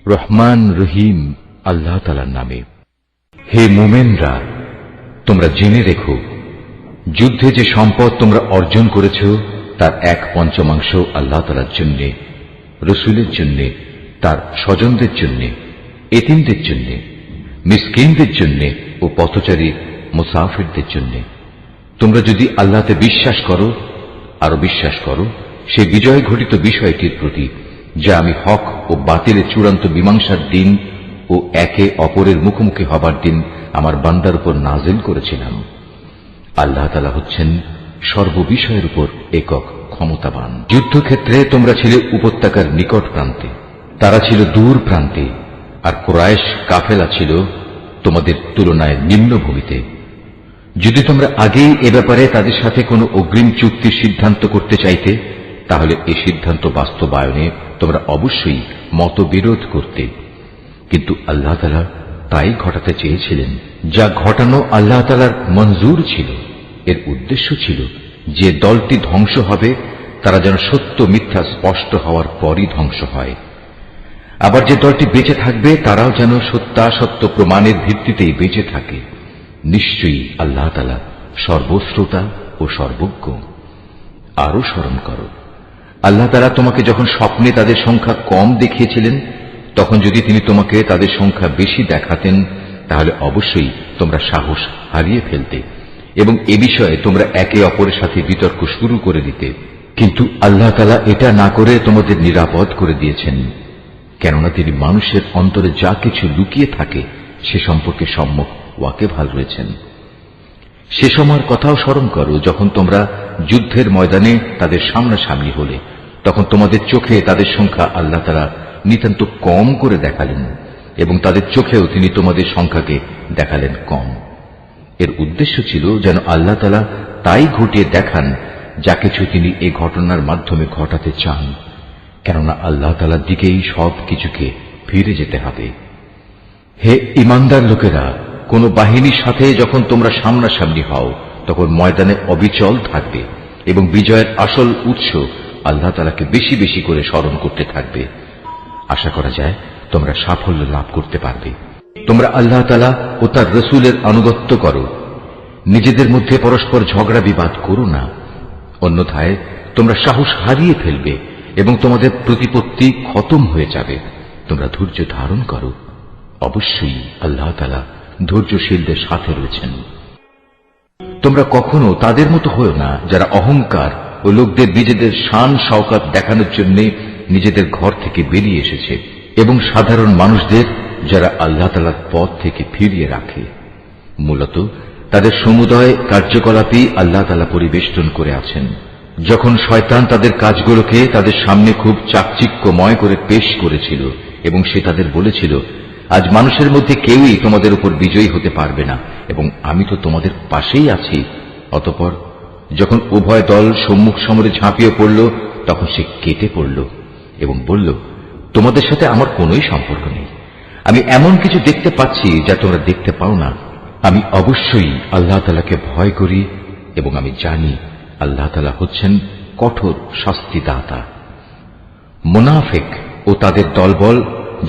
রহমান রহিম আল্লাহ তাআলার নামে। হে মুমিনরা, তোমরা জেনে রেখো, যুদ্ধে যে সম্পদ তোমরা অর্জন করেছ তার 1/5 আল্লাহ তাআলার জন্য, রসুলের জন্য, তার স্বজনদের জন্য, এতিমদের জন্য, মিসকিনদের জন্য ও পথচারী মুসাফিরদের জন্য। তোমরা যদি আল্লাহতে বিশ্বাস করো, আরো বিশ্বাস করো সেই বিজয় ঘটিত বিষয়টির প্রতি, যা আমি হক ও বাতিলের চূড়ান্ত মীমাংসার দিন ও একে অপরের মুখোমুখি হবার দিন আমার বান্দার উপর নাজিল করেছিলাম। আল্লাহ তাআলা হচ্ছেন সর্ববিষয়ের উপর একক ক্ষমতাবান। যুদ্ধক্ষেত্রে তোমরা ছিলে উপত্যকার নিকট প্রান্তে, তারা ছিল দূর প্রান্তে, আর কুরাইশ কাফেলা ছিল তোমাদের তুলনায় নিম্নভূমিতে। যদি তোমরা আগেই এ ব্যাপারে তাদের সাথে কোনো অগ্রিম চুক্তির সিদ্ধান্ত করতে চাইতে, তাহলে এই সিদ্ধান্ত বাস্তবায়নে তোমরা অবশ্যই মতবিরোধ করতে। কিন্তু আল্লাহ তাআলা তাই ঘটাতে চেয়েছিলেন যা ঘটানো আল্লাহ তাআলার মঞ্জুর ছিল। এর উদ্দেশ্য ছিল যে দলটি ধ্বংস হবে তারা যেন সত্য মিথ্যা স্পষ্ট হওয়ার পরই ধ্বংস হয়, আবার যে দলটি বেঁচে থাকবে তারাও যেন সত্যাসত্য প্রমাণের ভিত্তিতেই বেঁচে থাকে। নিশ্চয়ই আল্লাহ তাআলা সর্বশ্রোতা ও সর্বজ্ঞ। আরো স্মরণ করো, আল্লাহ তাআলা তোমাকে যখন স্বপ্নে তাদের সংখ্যা কম দেখিয়েছিলেন, তখন যদি তিনি তোমাকে তাদের সংখ্যা বেশি দেখাতেন, তাহলে অবশ্যই তোমরা সাহস হারিয়ে ফেলতে এবং এ বিষয়ে তোমরা একে অপরের সাথে বিতর্ক শুরু করে দিতে। কিন্তু আল্লাহ তাআলা এটা না করে তোমাদের নিরাপদ করে দিয়েছেন, কেননা তিনি মানুষের অন্তরে যা কিছু লুকিয়ে থাকে সে সম্পর্কে সম্যক ওয়াকিবহাল রয়েছেন। সে সময়ের কথাও স্মরণ করো যখন তোমরা যুদ্ধের ময়দানে তাদের সামনাসামনি হলে, তখন তোমাদের চোখে তাদের সংখ্যা আল্লাহ তাআলা নিতান্ত কম করে দেখালেন এবং তাদের চোখেও তিনি তোমাদের সংখ্যাকে দেখালেন কম। এর উদ্দেশ্য ছিল যেন আল্লাহ তাআলা তাই ঘটিয়ে দেখান যা কিছু তিনি এ ঘটনার মাধ্যমে ঘটাতে চান, কেননা আল্লাহ তাআলার দিকেই সব কিছুকে ফিরে যেতে হবে। হে ঈমানদার লোকেরা, কোন বাহিনীর সাথে যখন তোমরা সামনাসামনি হও, তখন ময়দানে অবিচল থাকবে এবং বিজয়ের আসল উৎস আল্লাহ তাআলাকে বেশি বেশি করে স্মরণ করতে থাকবে। আশা করা যায় তোমরা সাফল্য লাভ করতে পারবে। তোমরা আল্লাহ তাআলা ও তার রসুলের আনুগত্য করো, নিজেদের মধ্যে পরস্পর ঝগড়া বিবাদ করো না, অন্যথায় তোমরা সাহস হারিয়ে ফেলবে এবং তোমাদের প্রতিপত্তি খতম হয়ে যাবে। তোমরা ধৈর্য ধারণ করো, অবশ্যই আল্লাহ তাআলা ধৈর্যশীলদের সাথে রয়েছেন। তোমরা কখনো তাদের মতো হও না যারা অহংকার ও লোকদের নিজেদের শান শওকত দেখানোর জন্য নিজেদের ঘর থেকে বেরিয়ে এসেছে এবং সাধারণ মানুষদের যারা আল্লাহ তাআলার পথ থেকে ফিরিয়ে রাখে। মূলত তাদের সমুদয় কার্যকলাপই আল্লাহ তাআলা পরিবেষ্টন করে আছেন। যখন শয়তান তাদের কাজগুলোকে তাদের সামনে খুব চাকচিক্যময় করে পেশ করেছিল এবং সে তাদের বলেছিল, আজ মানুষের মধ্যে কেউই তোমাদের উপর বিজয়ী হতে পারবে না এবং আমি তো তোমাদের পাশেই আছি। অতঃপর যখন উভয় দল সম্মুখ সমরে ঝাঁপিয়ে পড়ল, তখন সে কেটে পড়ল এবং বলল, তোমাদের সাথে আমার কোনোই সম্পর্ক নেই। আমি এমন কিছু দেখতে পাচ্ছি যা তোমরা দেখতে পাও না। আমি অবশ্যই আল্লাহ তাআলাকে ভয় করি এবং আমি জানি আল্লাহ তাআলা হচ্ছেন কঠোর শাস্তিদাতা। মুনাফিক ও তাদের দলবল,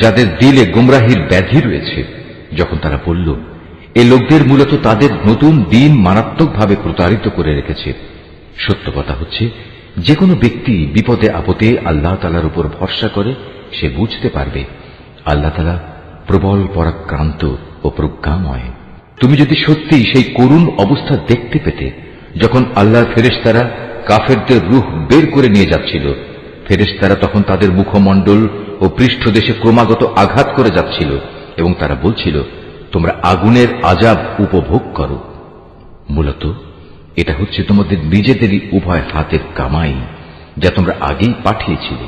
যাদের দিলে গুমরাহির ব্যাধি রয়েছে, যখন তারা বলল, এ লোকদের মূলত তাদের নতুন দিন মারাত্মকভাবে প্রতারিত করে রেখেছে। সত্য কথা হচ্ছে, যে কোনো ব্যক্তি বিপদে আপদে আল্লাহ তাআলার উপর ভরসা করে সে বুঝতে পারবে আল্লাহ তাআলা প্রবল পরাক্রান্ত ও প্রজ্ঞাময়। তুমি যদি সত্যি সেই করুণ অবস্থা দেখতে পেতে যখন আল্লাহর ফেরেশতারা কাফেরদের রূহ বের করে নিয়ে যাচ্ছিল, ফেরেশতারা তখন তাদের মুখমণ্ডল ও পৃষ্ঠদেশে ক্রমাগত আঘাত করে যাচ্ছিল এবং তারা বলছিল, তোমরা আগুনের আযাব উপভোগ করো। মূলত এটা হচ্ছে তোমাদের নিজেদেরই উভয় হাতের কামাই, যা তোমরা আগেই পাঠিয়েছিলে।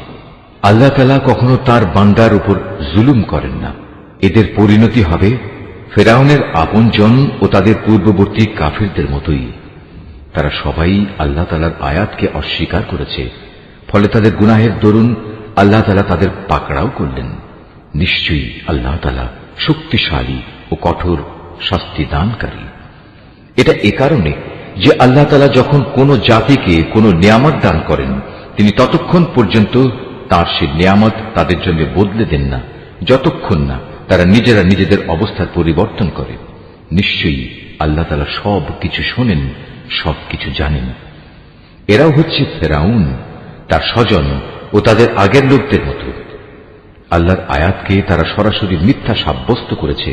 আল্লাহ তাআলা কখনো তার বান্দার উপর জুলুম করেন না। এদের পরিণতি হবে ফেরাউনের আপনজন ও তাদের পূর্ববর্তী কাফিরদের মতোই। তারা সবাই আল্লাহ তাআলার আয়াতকে অস্বীকার করেছে, ফলে তাদের গুনাহের দরুন আল্লাহ তাআলা তাদের পাকড়াও করলেন। নিশ্চয়ই আল্লাহ তাআলা শক্তিশালী ও কঠোর শাস্তি দানকারী। এটা এ কারণে যে আল্লাহ তাআলা যখন কোন জাতিকে কোন নিয়ামত দান করেন, তিনি ততক্ষণ পর্যন্ত তার সে নিয়ামত তাদের জন্য বদলে দেন না যতক্ষণ না তারা নিজেরা নিজেদের অবস্থার পরিবর্তন করে। নিশ্চয়ই আল্লাহ তাআলা সব কিছু শোনেন, সব কিছু জানেন। এরাও হচ্ছে ফেরাউন, তার স্বজন ও তাদের আগের লোকদের মতো। আল্লাহর আয়াতকে তারা সরাসরি মিথ্যা সাব্যস্ত করেছে,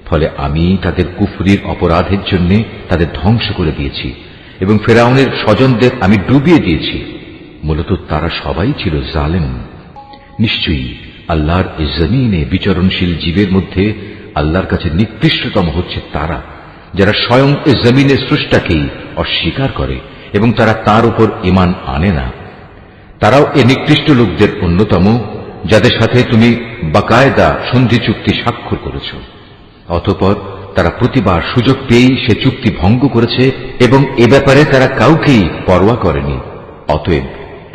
ফলে আমি তাদের কুফরির অপরাধের জন্য তাদের ধ্বংস করে দিয়েছি এবং ফেরাউনের স্বজনদের আমি ডুবিয়ে দিয়েছি। মূলত তারা সবাই ছিল জালেম। নিশ্চয়ই আল্লাহর এই জমিনে বিচরণশীল জীবের মধ্যে আল্লাহর কাছে নিকৃষ্টতম হচ্ছে তারা, যারা স্বয়ং এই জমিনের স্রষ্টাকেই অস্বীকার করে এবং তারা তার উপর ঈমান আনে না। তারাও এ নিকৃষ্ট লোকদের অন্যতম, যাদের সাথে তুমি বাকায়দা সন্ধি চুক্তি স্বাক্ষর করেছ। অতঃপর তারা প্রতিবার সুযোগ পেয়েই সে চুক্তি ভঙ্গ করেছে এবং এ ব্যাপারে তারা কাউকেই পরোয়া করেনি। অতএব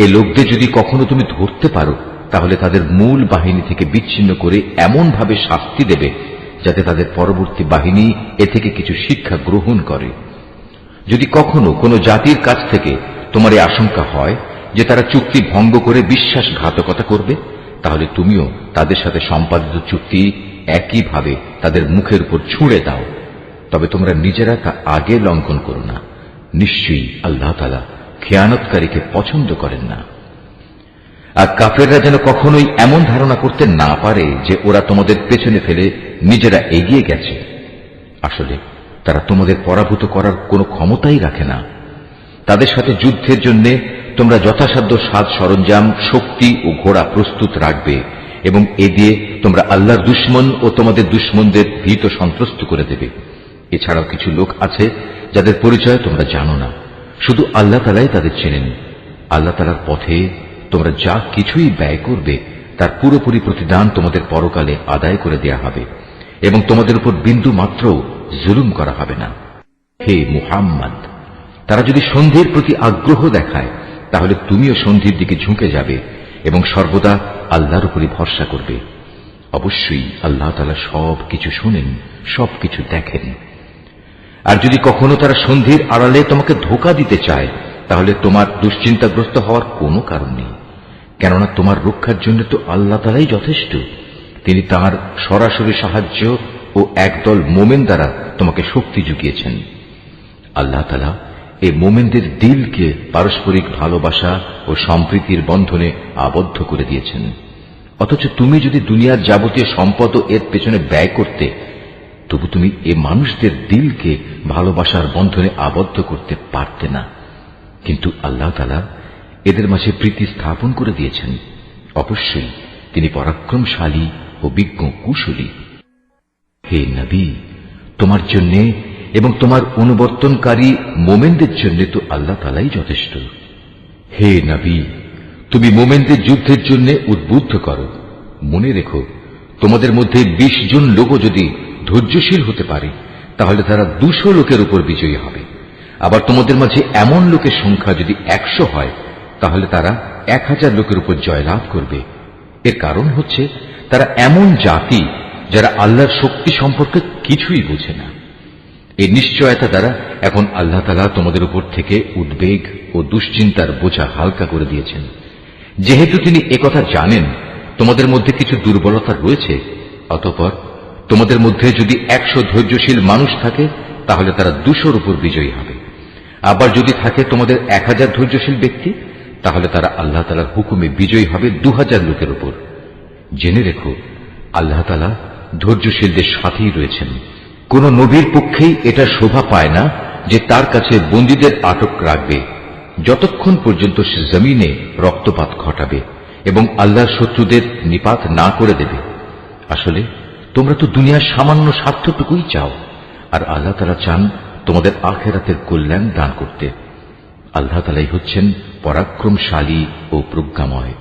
এ লোকদের যদি কখনো তুমি ধরতে পারো, তাহলে তাদের মূল বাহিনী থেকে বিচ্ছিন্ন করে এমন ভাবে শাস্তি দেবে যাতে তাদের পরবর্তী বাহিনী এ থেকে কিছু শিক্ষা গ্রহণ করে। যদি কখনো কোনো জাতির কাছ থেকে তোমার এই আশঙ্কা হয় যে তারা চুক্তি ভঙ্গ করে বিশ্বাসঘাতকতা করবে, তাহলে তুমিও তাদের সাথে সম্পাদিত চুক্তি একইভাবে তাদের মুখের উপর ছুঁড়ে দাও। তবে তোমরা নিজেরা তা আগে লঙ্ঘন করো না। নিশ্চয়ই আল্লাহ তাআলা খেয়ানতকারীকে পছন্দ করেন না। আর কাফেররা যেন কখনোই এমন ধারণা করতে না পারে যে ওরা তোমাদের পেছনে ফেলে নিজেরা এগিয়ে গেছে। আসলে তারা তোমাদের পরাভূত করার কোনো ক্ষমতাই রাখে না। তাদের সাথে যুদ্ধের জন্য তোমরা যথাসাধ্য সাজ সরঞ্জাম, শক্তি ও ঘোড়া প্রস্তুত রাখবে এবং এ দিয়ে তোমরা আল্লাহর দুশমন ও তোমাদের দুশমনদের ভীত সন্ত্রস্ত করে দেবে। এছাড়াও কিছু লোক আছে যাদের পরিচয় তোমরা জানো না, শুধু আল্লাহ তাআলাই তাদের চেনেন। আল্লাহ তাআলার পথে তোমরা যা কিছুই ব্যয় করবে তার পুরোপুরি প্রতিদান তোমাদের পরকালে আদায় করে দেয়া হবে এবং তোমাদের উপর বিন্দু মাত্র জুলুম করা হবে না। হে মুহাম্মদ, তারা যদি সন্ধির প্রতি আগ্রহ দেখায়, তাহলে তুমিও সন্ধির দিকে ঝুঁকে যাবে এবং সর্বদা আল্লাহর উপরই ভরসা করবে। অবশ্যই আল্লাহ তাআলা সব কিছু শোনেন, সব কিছু দেখেন। আর যদি কখনো তারা সন্ধির আড়ালে তোমাকে ধোঁকা দিতে চায়, তাহলে তোমার দুশ্চিন্তাগ্রস্ত হওয়ার কোনো কারণ নেই, কেননা তোমার রক্ষার জন্য তো আল্লাহ তাআলাই যথেষ্ট। তিনি তাঁর সরাসরি সাহায্য ও একদল মোমেন দ্বারা তোমাকে শক্তি জুগিয়েছেন। আল্লাহ তাআলা এই মোমেনদের দিলকে পারস্পরিক ভালোবাসা ও সম্প্রীতির বন্ধনে আবদ্ধ করে দিয়েছেন। অথচ তুমি যদি দুনিয়ার যাবতীয় সম্পদ এর পেছনে ব্যয় করতে, তবু তুমি এ মানুষদের দিলকে ভালোবাসার বন্ধনে আবদ্ধ করতে পারতে না। কিন্তু আল্লাহ তাআলা এদের মাঝে প্রীতি স্থাপন করে দিয়েছেন। অবশ্যই তিনি পরাক্রমশালী ও বিজ্ঞ কুশলী। হে নবী, তোমার জন্য এবং তোমার অনুবর্তনকারী মোমেনদের জন্য তো আল্লাহ তাআলাই যথেষ্ট। হে নবী, তুমি মোমেনদের যুদ্ধের জন্য উদ্বুদ্ধ করো। মনে রেখো, তোমাদের মধ্যে 20 জন লোকও যদি ধৈর্যশীল হতে পারে, তাহলে তারা 200 লোকের উপর বিজয়ী হবে। আবার তোমাদের মাঝে এমন লোকের সংখ্যা যদি 100 হয়, তাহলে তারা 1000 লোকের উপর জয়লাভ করবে। এর কারণ হচ্ছে তারা এমন জাতি যারা আল্লাহর শক্তি সম্পর্কে কিছুই বোঝে না। এই নিশ্চয়তা দ্বারা এখন আল্লাহ তাআলা তোমাদের উপর থেকে উদ্বেগ ও দুশ্চিন্তার বোঝা হালকা করে দিয়েছেন। যেহেতু তিনি একথা জানেন তোমাদের মধ্যে কিছু দুর্বলতা রয়েছে, অতঃপর তোমাদের মধ্যে যদি 100 ধৈর্যশীল মানুষ থাকে, তাহলে তারা 200-র উপর বিজয়ী হবে। আবার যদি থাকে তোমাদের 1000 ধৈর্যশীল ব্যক্তি, তাহলে তারা আল্লাহ তাআলার হুকুমে বিজয়ী হবে 2000 লোকের উপর। জেনে রেখো, আল্লাহ তাআলা ধৈর্যশীলদের সাথেই রয়েছেন। কোন নবীর পক্ষেই এটা শোভা পায় না যে তার কাছে বন্দীদের আটক রাখবে যতক্ষণ পর্যন্ত সে জমিনে রক্তপাত ঘটাবে এবং আল্লাহর শত্রুদের নিপাত না করে দেবে। আসলে তোমরা তো দুনিয়ার সামান্য স্বার্থটুকুই চাও, আর আল্লাহ তাআলা চান তোমাদের আখিরাতের কল্যাণ দান করতে। আল্লাহ তাআলাই হচ্ছেন পরাক্রমশালী ও প্রজ্ঞাময়।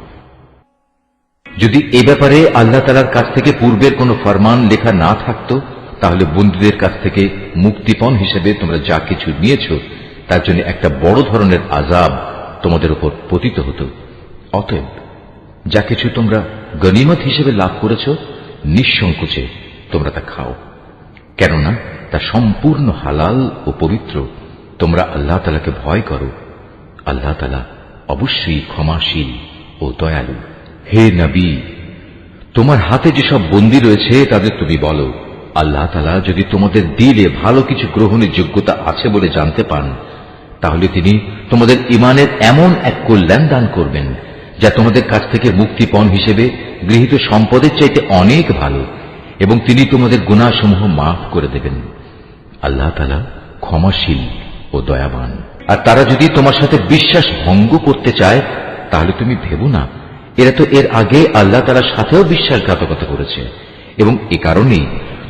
যদি এ ব্যাপারে আল্লাহ তাআলার কাছ থেকে পূর্বের কোনো ফরমান লেখা না থাকত, তাহলে বন্দীদের কাছ থেকে মুক্তিপণ হিসেবে তোমরা যা কিছু নিয়েছ তার জন্য একটা বড় ধরনের আযাব তোমাদের উপর পতিত হতো। অতএব যা কিছু তোমরা গনিমত হিসেবে লাভ করেছ, নিঃসংকোচে তোমরা তা খাও, কেননা তা সম্পূর্ণ হালাল ও পবিত্র। তোমরা আল্লাহ তাআলাকে ভয় করো। আল্লাহ তাআলা অবশ্যই ক্ষমাশীল ও দয়ালু। হে নবী, তোমার হাতে যেসব বন্দী রয়েছে তাদের তুমি বলো, আল্লাহ তাআলা যদি তোমাদের দিলে ভালো কিছু গ্রহণের যোগ্যতা আছে বলে জানতে পান, তাহলে তিনি তোমাদের ঈমানের এমন এক কল্যাণ দান করবেন যা তোমাদের কাছ থেকে মুক্তিপণ হিসেবে গৃহীত সম্পদের চাইতে অনেক ভালো, এবং তিনি তোমাদের গুনাহসমূহ মাফ করে দেবেন। আল্লাহ তাআলা ক্ষমাশীল ও দয়াবান। আর তারা যদি তোমার সাথে বিশ্বাস ভঙ্গ করতে চায়, তাহলে তুমি ভেবো না, এরা তো এর আগে আল্লাহ তাআলার সাথেও বিশ্বাসঘাতকতা করেছে, এবং এ কারণেই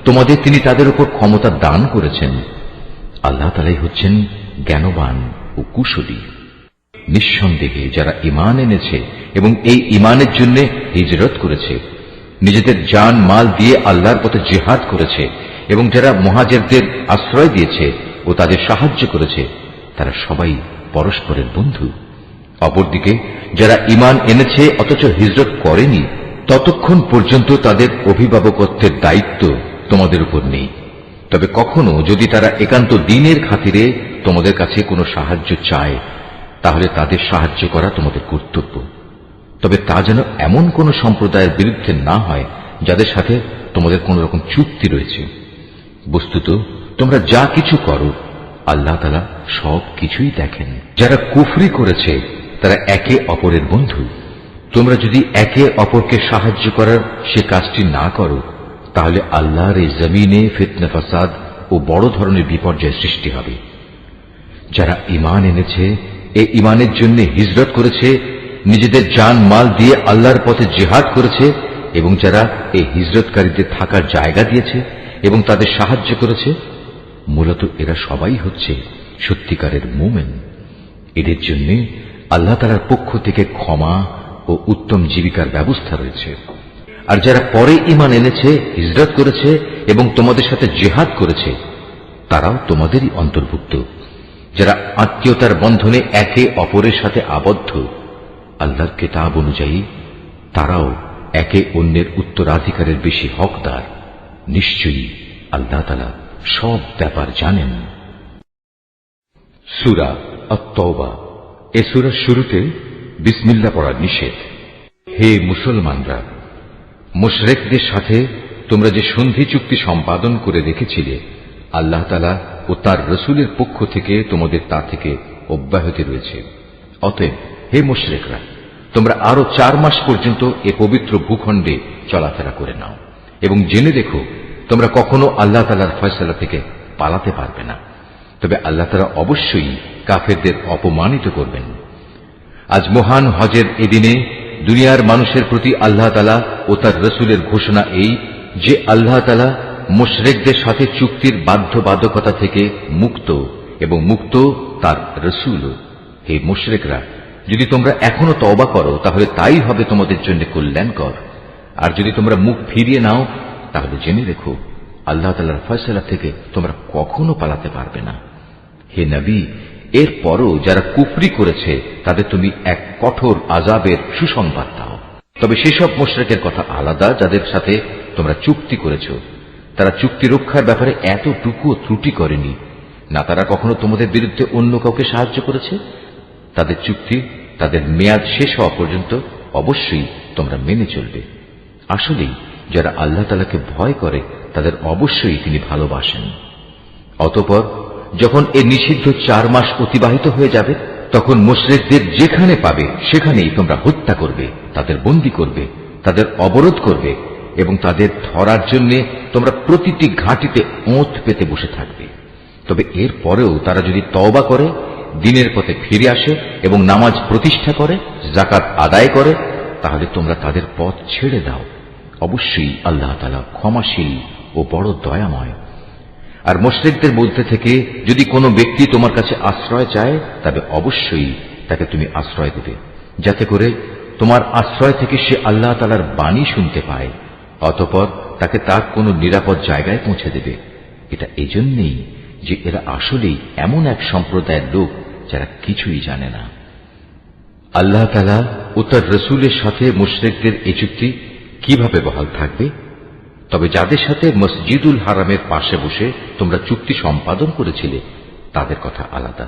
তোমাদের তিনি তাদের উপর ক্ষমতা দান করেছেন। আল্লাহ তাআলাই হচ্ছেন জ্ঞানবান ও কুশলী। নিঃসন্দেহে যারা ঈমান এনেছে এবং এই ঈমানের জন্য হিজরত করেছে, নিজেদের জান মাল দিয়ে আল্লাহর পথে জিহাদ করেছে, এবং যারা মুহাজিরদের আশ্রয় দিয়েছে ও তাদের সাহায্য করেছে, তারা সবাই পরস্পরের বন্ধু। অপরদিকে যারা ঈমান এনেছে অথচ হিজরত করেনি, ততক্ষণ পর্যন্ত তাদের অভিভাবকত্বের দায়িত্ব তোমাদের উপর নেই। তবে কখনো যদি তারা একান্ত দ্বীনের খাতিরে তোমাদের কাছে কোনো সাহায্য চায়, তাহলে তাদের সাহায্য করা তোমাদের কর্তব্য। তবে তা যেন এমন কোন সম্প্রদায়ের বিরুদ্ধে না হয় যাদের সাথে তোমাদের কোন রকম চুক্তি রয়েছে। বস্তুত তোমরা যা কিছু করো আল্লাহ তাআলা সব কিছুই দেখেন। যারা কুফরি করেছে তারা একে অপরের বন্ধু। তোমরা যদি একে অপরকে সাহায্য করার সে কাজটি না করো, তাহলে আল্লাহর এই জমিনে ফিতনা ফাসাদ ও বড় ধরনের বিপর্যয় সৃষ্টি হবে। যারা ঈমান এনেছে, এই ঈমানের জন্য হিজরত করেছে, নিজেদের জান মাল দিয়ে আল্লাহর পথে জিহাদ করেছে, এবং যারা এই হিজরতকারীদের থাকার জায়গা দিয়েছে এবং তাদের সাহায্য করেছে, মূলত এরা সবাই হচ্ছে সত্যিকারের মুমিন। এদের জন্য আল্লাহ তাআলার পক্ষ থেকে ক্ষমা ও উত্তম জীবিকার ব্যবস্থা রয়েছে। আর যারা পরে ঈমান এনেছে, হিজরত করেছে এবং তোমাদের সাথে জিহাদ করেছে, তারাও তোমাদেরই অন্তর্ভুক্ত। যারা আত্মীয়তার বন্ধনে একে অপরের সাথে আবদ্ধ, আল্লাহর কিতাব অনুযায়ী তারাও একে অন্যের উত্তরাধিকারের বেশি হকদার। নিশ্চয়ই আল্লাহ তাআলা সব ব্যাপার জানেন। সূরা আত-তাওবা। এ সূরার শুরুতে বিসমিল্লাহ পড়া নিষেধ। হে মুসলমানরা, মুশরিকদের সাথে তোমরা যে সন্ধি চুক্তি সম্পাদন করে রেখেছিলে, আল্লাহ তাআলা ও তার রাসূলের পক্ষ থেকে তোমাদের তা থেকে অব্যাহতি রয়েছে। অতএব হে মুশরিকরা, তোমরা আরো 4 মাস পর্যন্ত এ পবিত্র ভূখণ্ডে চলাফেরা করে নাও, এবং জেনে রেখো তোমরা কখনো আল্লাহ তাআলার ফয়সালা থেকে পালাতে পারবে না। তবে আল্লাহ তাআলা অবশ্যই কাফেরদের অপমানিত করবেন। আজ মহান হজের এদিনে দুনিয়ার মানুষের প্রতি আল্লাহ তাআলা ও তার রাসূলের ঘোষণা এই যে আল্লাহ তাআলা মুশরিকদের সাথে চুক্তির বাধ্যবাধকতা থেকে মুক্ত, এবং মুক্ত তার রাসূলও। হে মুশরিকরা, যদি তোমরা এখনো তওবা করো তাহলে তাই হবে তোমাদের জন্য কল্যাণকর। আর যদি তোমরা মুখ ফিরিয়ে নাও, তাহলে জেনে রেখো আল্লাহ তাআলার ফয়সালা থেকে তোমরা কখনো পালাতে পারবে না। হে নবী, এরপরও যারা কুফরি করেছে তাদের তুমি এক কঠোর আযাবের সুসংবাদ দাও। তবে সেসব মুশরিকের কথা আলাদা যাদের সাথে তোমরা চুক্তি করেছ। তারা চুক্তি রক্ষার ব্যাপারে এতটুকুও ত্রুটি করেনি, না তারা কখনো তোমাদের বিরুদ্ধে অন্য কাউকে সাহায্য করেছে। তাদের চুক্তি তাদের মেয়াদ শেষ হওয়া পর্যন্ত অবশ্যই তোমরা মেনে চলবে। আসলেই যারা আল্লাহ তাআলাকে ভয় করে তাদের অবশ্যই তিনি ভালোবাসেন। অতঃপর যখন এ নিষিদ্ধ 4 মাস অতিবাহিত হয়ে যাবে, তখন মুশরিকদের যেখানে পাবে সেখানেই তোমরা হত্যা করবে, তাদের বন্দী করবে, তাদের অবরোধ করবে, এবং তাদের ধরার জন্য তোমরা প্রতিটি ঘাঁটিতে ওঁত পেতে বসে থাকবে। তবে এর পরেও তারা যদি তওবা করে, দ্বীনের পথে ফিরে আসে এবং নামাজ প্রতিষ্ঠা করে, যাকাত আদায় করে, তাহলে তোমরা তাদের পথ ছেড়ে দাও। অবশ্যই আল্লাহ তাআলা ক্ষমাশীল ও বড় দয়াময়। আর মুশরিকদের মধ্যে থেকে যদি কোনো ব্যক্তি তোমার কাছে আশ্রয় চায়, তবে অবশ্যই তাকে তুমি আশ্রয় দেবে, যাতে করে তোমার আশ্রয় থেকে সে আল্লাহ তাআলার বাণী শুনতে পায়। অতঃপর তাকে তার কোনো নিরাপদ জায়গায় পৌঁছে দেবে। এটা এজন্যই যে এরা আসলেই এমন এক সম্প্রদায়ের লোক যারা কিছুই জানে না। আল্লাহ তাআলা ও তার রাসূলের সাথে মুশরিকদের এই চুক্তি কিভাবে বহাল থাকবে? তবে যাদের সাথে মসজিদুল হারামের পাশে বসে তোমরা চুক্তি সম্পাদন করেছিলে, তাদের কথা আলাদা।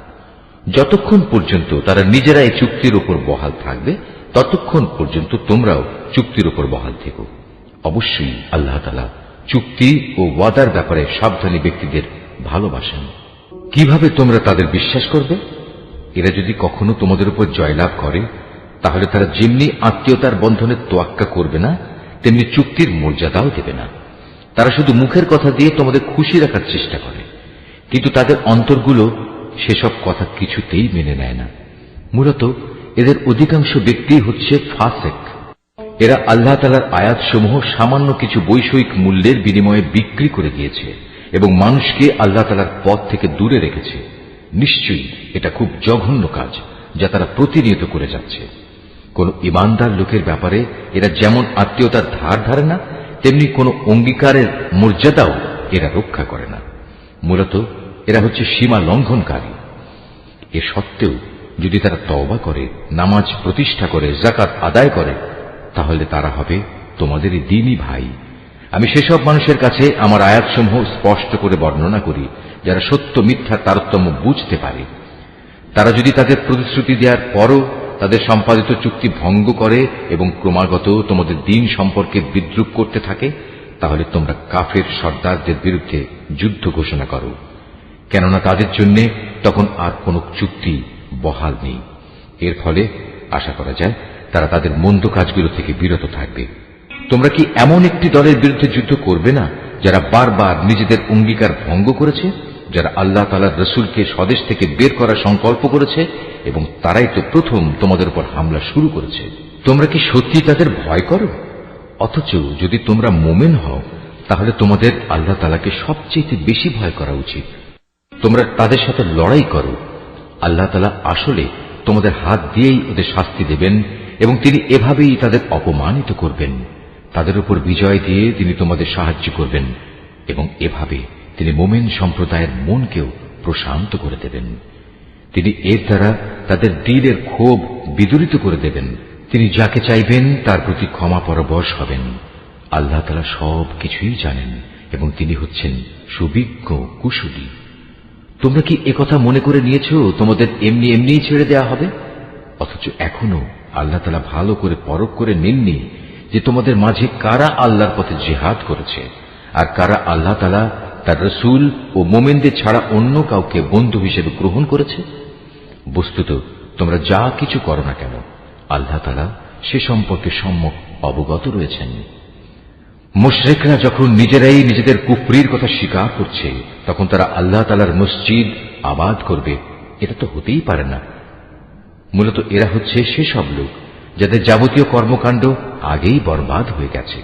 যতক্ষণ পর্যন্ত তারা নিজেরা এই চুক্তির উপর বহাল থাকবে, ততক্ষণ পর্যন্ত তোমরাও চুক্তির উপর বহাল থেকো। অবশ্যই আল্লাহ তাআলা চুক্তি ও ওয়াদার ব্যাপারে সাবধানী ব্যক্তিদের ভালোবাসেন। কিভাবে তোমরা তাদের বিশ্বাস করবে? এরা যদি কখনো তোমাদের উপর জয়লাভ করে, তাহলে তারা যেমনি আত্মীয়তার বন্ধনের তোয়াক্কা করবে না, তেমনি চুক্তির মর্যাদাও দেবে না। তারা শুধু মুখের কথা দিয়ে তোমাদের খুশি রাখার চেষ্টা করে, কিন্তু তাদের অন্তরগুলো সেসব কথা কিছুতেই মেনে নেয় না। মূলত এদের অধিকাংশ ব্যক্তি হচ্ছে ফাসেক। এরা আল্লাহ তাআলার আয়াতসমূহ সামান্য কিছু বৈষয়িক মূল্যের বিনিময়ে বিক্রি করে দিয়েছে এবং মানুষকে আল্লাহ তাআলার পথ থেকে দূরে রেখেছে। নিশ্চয়ই এটা খুব জঘন্য কাজ, যা তারা প্রতিনিয়ত করে যাচ্ছে। কোন ইমানদার লোকের ব্যাপারে এরা যেমন আত্মীয়তার ধার ধারে না, তেমনি কোন অঙ্গীকারের মর্যাদাও এরা রক্ষা করে না। মূলত এরা হচ্ছে সীমা লঙ্ঘনকারী। এ সত্ত্বেও যদি তারা তওবা করে, নামাজ প্রতিষ্ঠা করে, যাকাত আদায় করে, তাহলে তারা হবে তোমাদেরই দ্বীনী ভাই। আমি সেসব মানুষের কাছে আমার আয়াতসমূহ স্পষ্ট করে বর্ণনা করি, যারা সত্য মিথ্যার তারতম্য বুঝতে পারে। তারা যদি তাদের প্রতিশ্রুতি দেওয়ার পরও তাদের সম্পাদিত চুক্তি ভঙ্গ করে এবং ক্রমাগত তোমাদের দ্বীন সম্পর্কে বিদ্রূপ করতে থাকে, তাহলে তোমরা কাফের সর্দারদের বিরুদ্ধে যুদ্ধ ঘোষণা করো, কেননা তাদের জন্য তখন আর কোন চুক্তি বহাল নেই। এর ফলে আশা করা যায় তারা তাদের মন্দ কাজগুলো থেকে বিরত থাকবে। তোমরা কি এমন একটি দলের বিরুদ্ধে যুদ্ধ করবে না, যারা বারবার নিজেদের অঙ্গীকার ভঙ্গ করেছে, যারা আল্লাহ তাআলার রাসূলকে স্বদেশ থেকে বের করার সংকল্প করেছে এবং তারাই তো প্রথম তোমাদের উপর হামলা শুরু করেছে? তোমরা কি সত্যি তাদের ভয় করো? অথচ যদি তোমরা মুমিন হও, তাহলে তোমাদের আল্লাহ তাআলাকে সবচেয়ে বেশি ভয় করা উচিত। তোমরা তাদের সাথে লড়াই করো। আল্লাহ তাআলা আসলে তোমাদের হাত দিয়েই ওদের শাস্তি দেবেন এবং তিনি এভাবেই তাদের অপমানিত করবেন। তাদের উপর বিজয় দিয়ে তিনি তোমাদের সাহায্য করবেন এবং এভাবে তিনি মুমিন সম্প্রদায়ের মনকেও প্রশান্ত করে দেবেন। তিনি এর দ্বারা তাদের দিলের ক্ষোভ বিদূরিত করে দেবেন। তিনি যাকে চাইবেন তার প্রতি ক্ষমা পরবশ হবেন। আল্লাহ তাআলা সব কিছুই জানেন এবং তিনি হচ্ছেন সুবিজ্ঞ কুশলী। তোমরা কি একথা মনে করে নিয়েছ তোমাদের এমনি এমনিই ছেড়ে দেওয়া হবে? অথচ এখনো আল্লাহ তাআলা ভালো করে পরখ করে নেননি যে তোমাদের মাঝে কারা আল্লাহর পথে জিহাদ করেছে আর কারা আল্লাহ তাআলা, তার রাসূল ও মুমিনদের ছাড়া অন্য কাউকে বন্ধু হিসেবে গ্রহণ করেছে। বস্তুত তোমরা যা কিছু করো না কেন, আল্লাহ তাআলা সে সম্পর্কে সম্যক অবগত রয়েছেন। মুশরিকরা যখন নিজেরাই নিজেদের কুফরির কথা স্বীকার করছে, তখন তারা আল্লাহ তাআলার মসজিদ আবাদ করবে, এটা তো হতেই পারে না। মূলত এরা হচ্ছে সেসব লোক যাদের যাবতীয় কর্মকাণ্ড আগেই বরবাদ হয়ে গেছে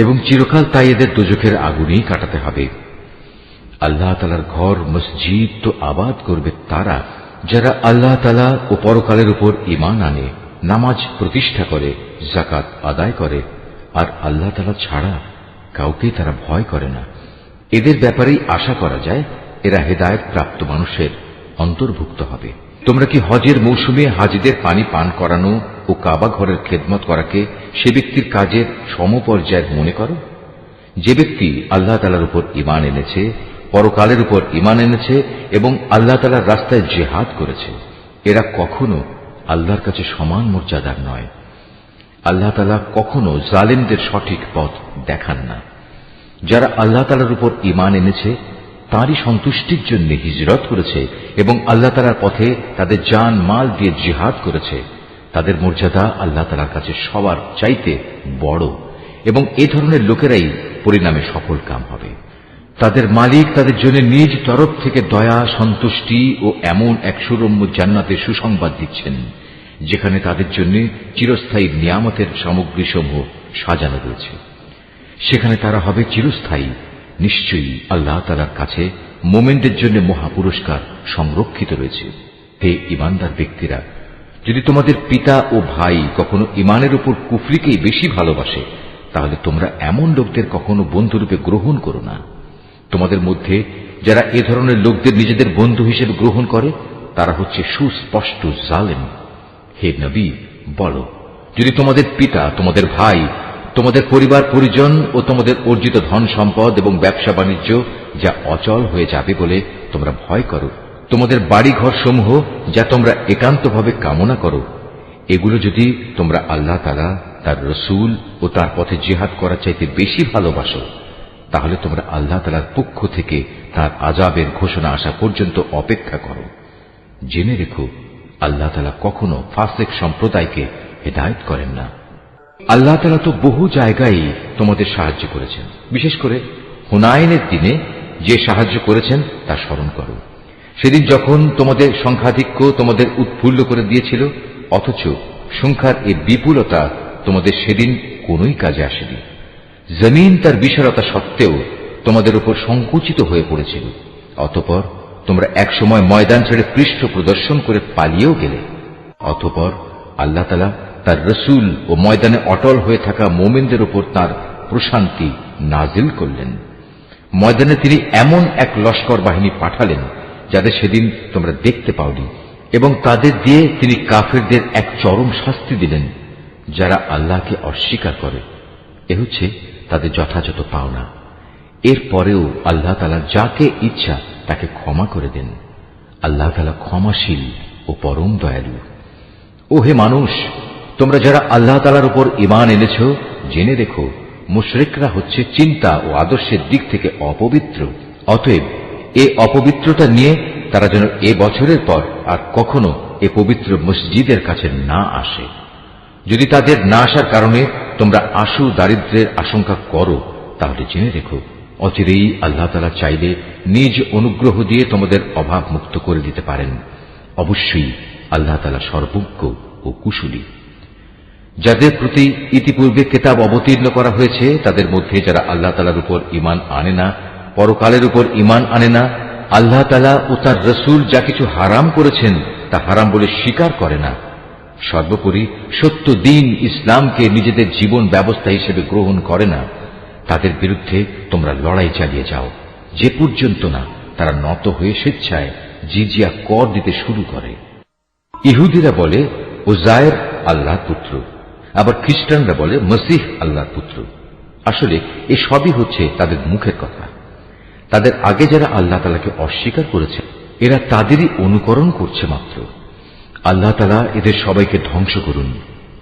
এবং চিরকাল তাই এদের দোজখের আগুনেই কাটাতে হবে। আল্লাহ তাআলার ঘর মসজিদ তো আবাদ করবে তারা যারা আল্লাহ তাআলা ও পরকালের উপর ঈমান আনে, নামাজ প্রতিষ্ঠা করে, যাকাত আদায় করে আর আল্লাহ তাআলা ছাড়া কাউকে তারা ভয় করে না। এদের ব্যাপারেই আশা করা যায় এরা হেদায়েত প্রাপ্ত মানুষের অন্তর্ভুক্ত হবে। তোমরা কি হজের মৌসুমে হাজিদের পানি পান করানো ও কাবা ঘরের খেদমত করাকে সে ব্যক্তির কাজের সমপর্যায়ের মনে করো? যে ব্যক্তি আল্লাহ তাআলার উপর ঈমান এনেছে, পরকালের উপর ঈমান এনেছে এবং আল্লাহ তাআলার রাস্তায় জিহাদ করেছে, এরা কখনো আল্লাহর কাছে সমান মর্যাদার নয়। আল্লাহ তাআলা কখনো জালেমদের সঠিক পথ দেখান না। যারা আল্লাহ তাআলার উপর ঈমান এনেছে, তাঁরই সন্তুষ্টির জন্য হিজরত করেছে এবং আল্লাহ তাআলার পথে তাদের জান মাল দিয়ে জিহাদ করেছে, তাদের মর্যাদা আল্লাহ তাআলার কাছে সবার চাইতে বড় এবং এ ধরনের লোকেরাই পরিণামে সফল কাম হবে। তাদের মালিক তাদের জন্য নিজ তরফ থেকে দয়া, সন্তুষ্টি ও এমন এক সুরম্য জান্নাতের সুসংবাদ দিচ্ছেন, যেখানে তাদের জন্য চিরস্থায়ী নিয়ামতের সামগ্রীসমূহ সাজানো রয়েছে। সেখানে তারা হবে চিরস্থায়ী। নিশ্চয়ই আল্লাহ তাআলার কাছে মুমিনদের জন্য মহাপুরস্কার সংরক্ষিত রয়েছে। হে ঈমানদার ব্যক্তিরা, যদি তোমাদের পিতা ও ভাই কখনো ঈমানের উপর কুফরিকেই বেশি ভালোবাসে, তাহলে তোমরা এমন লোকদের কখনো বন্ধুরূপে গ্রহণ করো না। তোমাদের মধ্যে যারা এ ধরনের লোকদের নিজেদের বন্ধু হিসেবে গ্রহণ করে, তারা হচ্ছে সুস্পষ্ট জালেম। হে নবী, বলো, যদি তোমাদের পিতা, তোমাদের ভাই, তোমাদের পরিবার পরিজন ও তোমাদের অর্জিত ধন সম্পদ এবং ব্যবসা বাণিজ্য যা অচল হয়ে যাবে বলে তোমরা ভয় করো, তোমাদের বাড়িঘর সমূহ যা তোমরা একান্তভাবে কামনা করো, এগুলো যদি তোমরা আল্লাহ তাআলা, তার রসুল ও তার পথে জিহাদ করার চাইতে বেশি ভালোবাসো, তাহলে তোমরা আল্লাহ তাআলার পক্ষ থেকে তার আযাবের ঘোষণা আসা পর্যন্ত অপেক্ষা করো। জেনে রেখো, আল্লাহ তাআলা কখনো ফাসিক সম্প্রদায়কে হেদায়েত করেন না। আল্লাহ তাআলা তো বহু জায়গায় তোমাদের সাহায্য করেছেন, বিশেষ করে হুনাইনের দিনে যে সাহায্য করেছেন তা স্মরণ করো। সেদিন যখন তোমাদের সংখ্যাধিক্য তোমাদের উৎফুল্ল করে দিয়েছিল, অথচ সংখ্যার এই বিপুলতা তোমাদের সেদিন কোনোই কাজে আসেনি। জমিন তার বিশালতা সত্ত্বেও তোমাদের উপর সংকুচিত হয়ে পড়েছিল। অতঃপর তোমরা একসময় ময়দান ছেড়ে পৃষ্ঠ প্রদর্শন করে পালিয়েও গেলে। অতঃপর আল্লাহ তাআলা তার রসুল ও ময়দানে অটল হয়ে থাকা মোমেনদের উপর তার প্রশান্তি নাজিল করলেন। ময়দানে তিনি এমন এক লস্কর বাহিনী পাঠালেন যাদের সেদিন তোমরা দেখতে পাওনি, এবং তাদের দিয়ে তিনি কাফেরদের এক চরম শাস্তি দিলেন, যারা আল্লাহকে অস্বীকার করে। এ হচ্ছে তাদের যথাযথ পাওনা। এরপরেও আল্লাহ তাআলা যাকে ইচ্ছা তাকে ক্ষমা করে দেন। আল্লাহ তাআলা ক্ষমাশীল ও পরম দয়ালু। ও হে মানুষ, তোমরা যারা আল্লাহ তাআলার উপর ঈমান এনেছ, জেনে রেখো, মুশরিকরা হচ্ছে চিন্তা ও আদর্শের দিক থেকে অপবিত্র। অতএব এ অপবিত্রতা নিয়ে তারা যেন এ বছরের পর আর কখনো এ পবিত্র মসজিদের কাছে না আসে। যদি তাদের না আসার কারণে তোমরা আশু দারিদ্র্যের আশঙ্কা করো, তাহলে জেনে রেখো, অচিরেই আল্লাহ তাআলা চাইলে নিজ অনুগ্রহ দিয়ে তোমাদের অভাব মুক্ত করে দিতে পারেন। অবশ্যই আল্লাহ তাআলা সর্বজ্ঞ ও কুশলী। যাদের প্রতি ইতিপূর্বে কিতাব অবতীর্ণ করা হয়েছে তাদের মধ্যে যারা আল্লাহ তাআলার উপর ঈমান আনে না, পরকালের উপর ঈমান আনে না, আল্লাহ তাআলা ও তার রসুল যা কিছু হারাম করেছেন তা হারাম বলে স্বীকার করে না, সর্বোপরি সত্য দ্বীন ইসলামকে নিজেদের জীবন ব্যবস্থা হিসেবে গ্রহণ করে না, তাদের বিরুদ্ধে তোমরা লড়াই চালিয়ে যাও, যে পর্যন্ত না তারা নত হয়ে স্বেচ্ছায় জিজিয়া কর দিতে শুরু করে। ইহুদিরা বলে উযায়ের আল্লাহর পুত্র, আবার খ্রিস্টানরা বলে মসীহ আল্লাহর পুত্র। আসলে এ সবই হচ্ছে তাদের মুখের কথা। তাদের আগে যারা আল্লাহ তাআলাকে অস্বীকার করেছে, এরা তাদেরই অনুকরণ করছে মাত্র। আল্লাহ তাআলা এদের সবাইকে ধ্বংস করুন।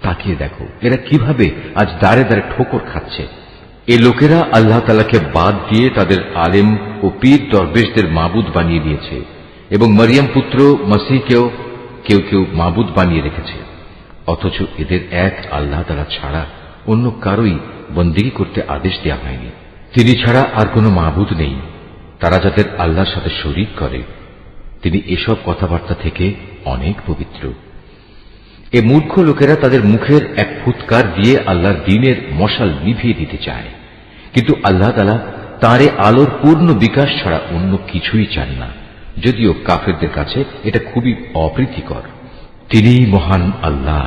তাকিয়ে দেখো এরা কিভাবে আজ দাঁড়ে দাঁড়ে ঠোকর খাচ্ছে। এ লোকেরা আল্লাহ তাআলাকে বাদ দিয়ে তাদের আলেম ও পীর দরবেশদের মাবুদ বানিয়ে দিয়েছে, এবং মরিয়ম পুত্র মসীহকেও কেউ কেউ মাবুদ বানিয়ে রেখেছে। অথচ এদের এক আল্লাহ তাআলা ছাড়া অন্য কারোই বন্দেগী করতে আদেশ দেওয়া হয়নি। তিনি ছাড়া আর কোনো মাবুদ নেই। তারা যাদের আল্লাহর সাথে শরীক করে, তিনি এসব কথাবার্তা থেকে অনেক পবিত্র। এ মূর্খ লোকেরা তাদের মুখের এক ফুৎকার দিয়ে আল্লাহর দ্বীনের মশাল নিভিয়ে দিতে চায়, কিন্তু আল্লাহ তাআলা তাঁর এ আলোর পূর্ণ বিকাশ ছাড়া অন্য কিছুই চান না, যদিও কাফেরদের কাছে এটা খুবই অপ্রীতিকর। তিনিই মহান আল্লাহ,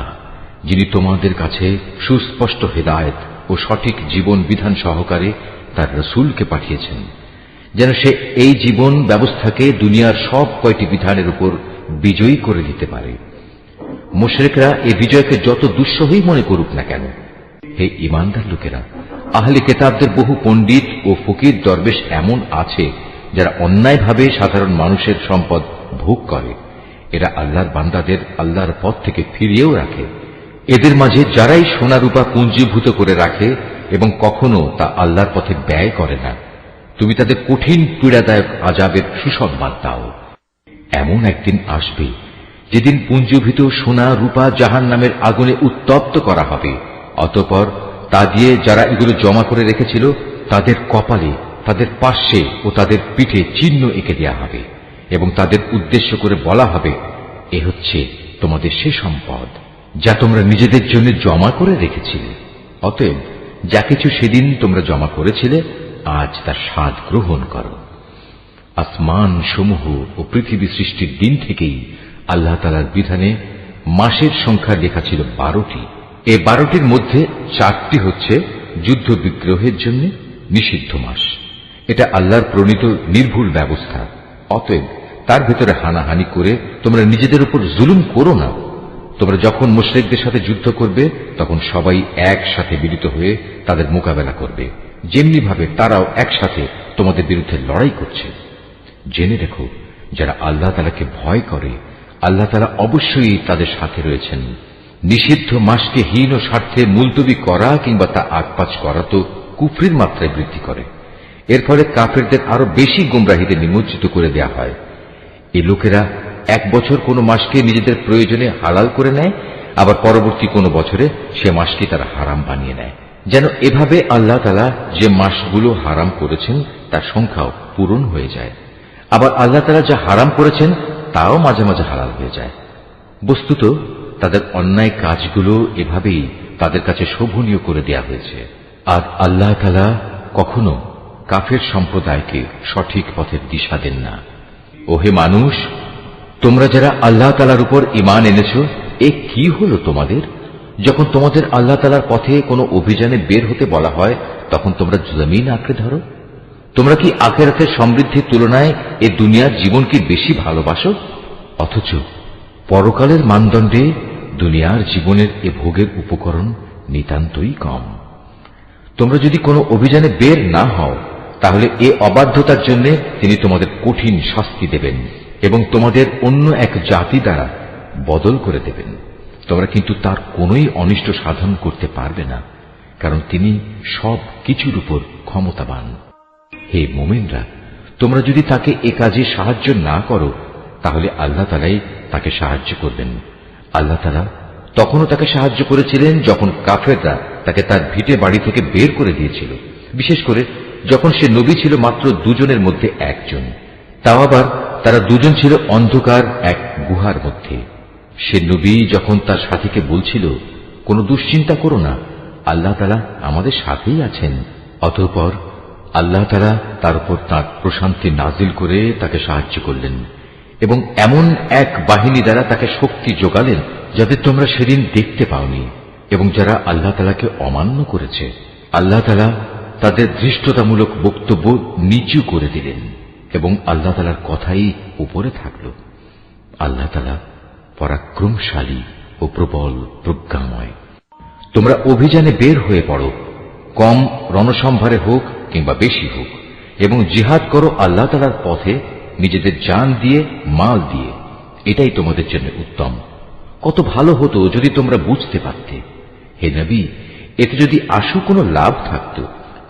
যিনি তোমাদের কাছে সুস্পষ্ট হেদায়েত ও সঠিক জীবন বিধান সহকারে তার রসুলকে পাঠিয়েছেন, যেন সে এই জীবন ব্যবস্থাকে দুনিয়ার সব কয়টি বিধানের উপর বিজয়ী করে দিতে পারে। মুশরিকরা এই বিজয়কে যত দুঃসহই মনে করুক না কেন, হে ঈমানদার লোকেরা, আহলে কিতাবদের বহু পণ্ডিত ও ফকির দরবেশ এমন আছে যারা অন্যায়ভাবে সাধারণ মানুষের সম্পদ ভোগ করে। এরা আল্লাহর বান্দাদের আল্লাহর পথ থেকে ফিরিয়েও রাখে। এদের মাঝে যারাই সোনা রূপা পুঞ্জীভূত করে রাখে এবং কখনো তা আল্লাহর পথে ব্যয় করে না, তুমি তাদের কঠিন পীড়াদায়ক আযাবের সুসংবাদ দাও। এমন একদিন আসবে যেদিন পুঞ্জীভূত সোনা রূপা জাহান্নামের আগুনে উত্তপ্ত করা হবে। অতঃপর তা দিয়ে যারা এগুলো জমা করে রেখেছিল তাদের কপালে, তাদের পার্শ্বে ও তাদের পিঠে চিহ্ন এঁকে দেওয়া হবে, এবং তাদের উদ্দেশ্য করে বলা হবে, এ হচ্ছে তোমাদের সে সম্পদ যা তোমরা নিজেদের জন্য জমা করে রেখেছিলে। অতএব যা কিছু সেদিন তোমরা জমা করেছিলে, আজ তার স্বাদ গ্রহণ করো। আসমান সমূহ ও পৃথিবী সৃষ্টির দিন থেকেই আল্লাহ তাআলার বিধানে মাসের সংখ্যা লেখা ছিল 12টি। এই 12টির মধ্যে 4টি হচ্ছে যুদ্ধ বিগ্রহের জন্য নিষিদ্ধ মাস। এটা আল্লাহর প্রণীত নির্ভুল ব্যবস্থা। অতএব তার ভেতরে হানাহানি করে তোমরা নিজেদের উপর জুলুম করো না। তোমরা যখন মুশরিকদের সাথে যুদ্ধ করবে, তখন সবাই একসাথে মিলিত হয়ে তাদের মোকাবেলা করবে, যেমনি ভাবে তারাও একসাথে তোমাদের বিরুদ্ধে লড়াই করছে। জেনে রেখো, যারা আল্লাহ তাআলাকে ভয় করে, আল্লাহ তাআলা অবশ্যই তাদের সাথে রয়েছেন। নিষিদ্ধ মাসকে হীন ও স্বার্থে মুলতবি করা কিংবা তা আগপাচ করা তো কুফরির মাত্রায় বৃদ্ধি করে। এর ফলে কাফেরদের আরো বেশি গুমরাহিতে নিমজ্জিত করে দেয়া হয়। এই লোকেরা এক বছর কোনো মাসকে নিজেদের প্রয়োজনে হালাল করে নেয়, আবার পরবর্তী কোনো বছরে সে মাসকে তারা হারাম বানিয়ে নেয়, যেন এভাবে আল্লাহ তাআলা যে মাসগুলো হারাম করেছেন তার সংখ্যাও পূরণ হয়ে যায়। আবার আল্লাহ তাআলা যা হারাম করেছেন তাও মাঝে মাঝে হালাল হয়ে যায়। বস্তুত তাদের অন্যায় কাজগুলো এভাবেই তাদের কাছে শোভনীয় করে দেয়া হয়েছে। আর আল্লাহ তাআলা কখনো কাফের সম্প্রদায়কে সঠিক পথের দিশা দেন না। ওহে মানুষ, তোমরা যারা আল্লাহ তাআলার উপর ঈমান এনেছো, এ কি হলো তোমাদের? যখন তোমাদের আল্লাহ তাআলার পথে কোনো অভিযানে বের হতে বলা হয়, তখন তোমরা জমিন আঁকড়ে ধরো। তোমরা কি আখিরাতের সমৃদ্ধির তুলনায় এ দুনিয়ার জীবন কি বেশি ভালোবাসো? অথচ পরকালের মানদণ্ডে দুনিয়ার জীবনের এ ভোগের উপকরণ নিতান্তই কম। তোমরা যদি কোনো অভিযানে বের না হও, তাহলে এ অবাধ্যতার জন্য তিনি তোমাদের কঠিন শাস্তি দেবেন এবং তোমাদের অন্য এক জাতি দ্বারা বদল করে দেবেন। তোমরা কিন্তু তার কোনোই অনিষ্ট সাধন করতে পারবে না, কারণ তিনি সব কিছুর উপর ক্ষমতাবান। হে মুমিনরা, তোমরা যদি তাকে এ কাজে সাহায্য না করো, তাহলে আল্লাহ তাআলাই তাকে সাহায্য করবেন। আল্লাহ তাআলা তখনও তাকে সাহায্য করেছিলেন যখন কাফেররা তাকে তার ভিটে বাড়ি থেকে বের করে দিয়েছিল, বিশেষ করে যখন সে নবী ছিল মাত্র দুজনের মধ্যে একজন, তাও আবার তারা দুজন ছিল অন্ধকার এক গুহার মধ্যে। সে নবী যখন তার সাথীকে বলছিল, কোনো দুশ্চিন্তা করো না, আল্লাহ তাআলা আমাদের সাথেই আছেন, অতঃপর আল্লাহ তাআলা তার উপর তাঁর প্রশান্তি নাজিল করে তাকে সাহায্য করলেন এবং এমন এক বাহিনী দ্বারা তাকে শক্তি যোগালেন যাদের তোমরা সেদিন দেখতে পাওনি। এবং যারা আল্লাহ তাআলাকে অমান্য করেছে, আল্লাহ তাআলা তাদের ধৃষ্টতামূলক বক্তব্য নিচু করে দিলেন এবং আল্লাহ তাআলার কথাই উপরে থাকল। আল্লাহ তাআলা পরাক্রমশালী ও প্রবল প্রজ্ঞাময়। তোমরা অভিযানে বের হয়ে পড়ো, কম রণসম্ভারে হোক কিংবা বেশি হোক, এবং জিহাদ করো আল্লাহ তাআলার পথে নিজেদের জান দিয়ে, মাল দিয়ে। এটাই তোমাদের জন্য উত্তম। কত ভালো হতো যদি তোমরা বুঝতে পারতে। হে নবী, এতে যদি আশু কোনো লাভ থাকত,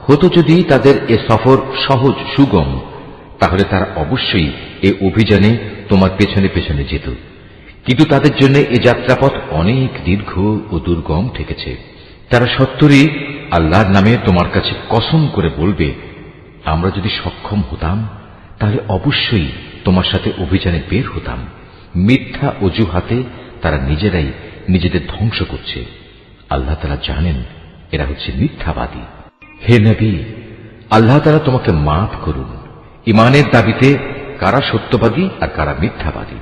হতো যদি তাদের এ সফর সহজ সুগম, তাহলে তারা অবশ্যই এ অভিযানে তোমার পেছনে পেছনে যেত। কিন্তু তাদের জন্য এ যাত্রাপথ অনেক দীর্ঘ ও দুর্গম ঠেকেছে। তারা সত্তরই আল্লাহর নামে তোমার কাছে কসম করে বলবে, আমরা যদি সক্ষম হতাম তাহলে অবশ্যই তোমার সাথে অভিযানে বের হতাম। মিথ্যা অজুহাতে তারা নিজেরাই নিজেদের ধ্বংস করছে। আল্লাহ তাআলা জানেন এরা হচ্ছে মিথ্যাবাদী। হে নবী, আল্লাহ তাআলা তোমাকে মাফ করুন। ঈমানের দাবিতে কারা সত্যবাদী আর কারা মিথ্যাবাদী,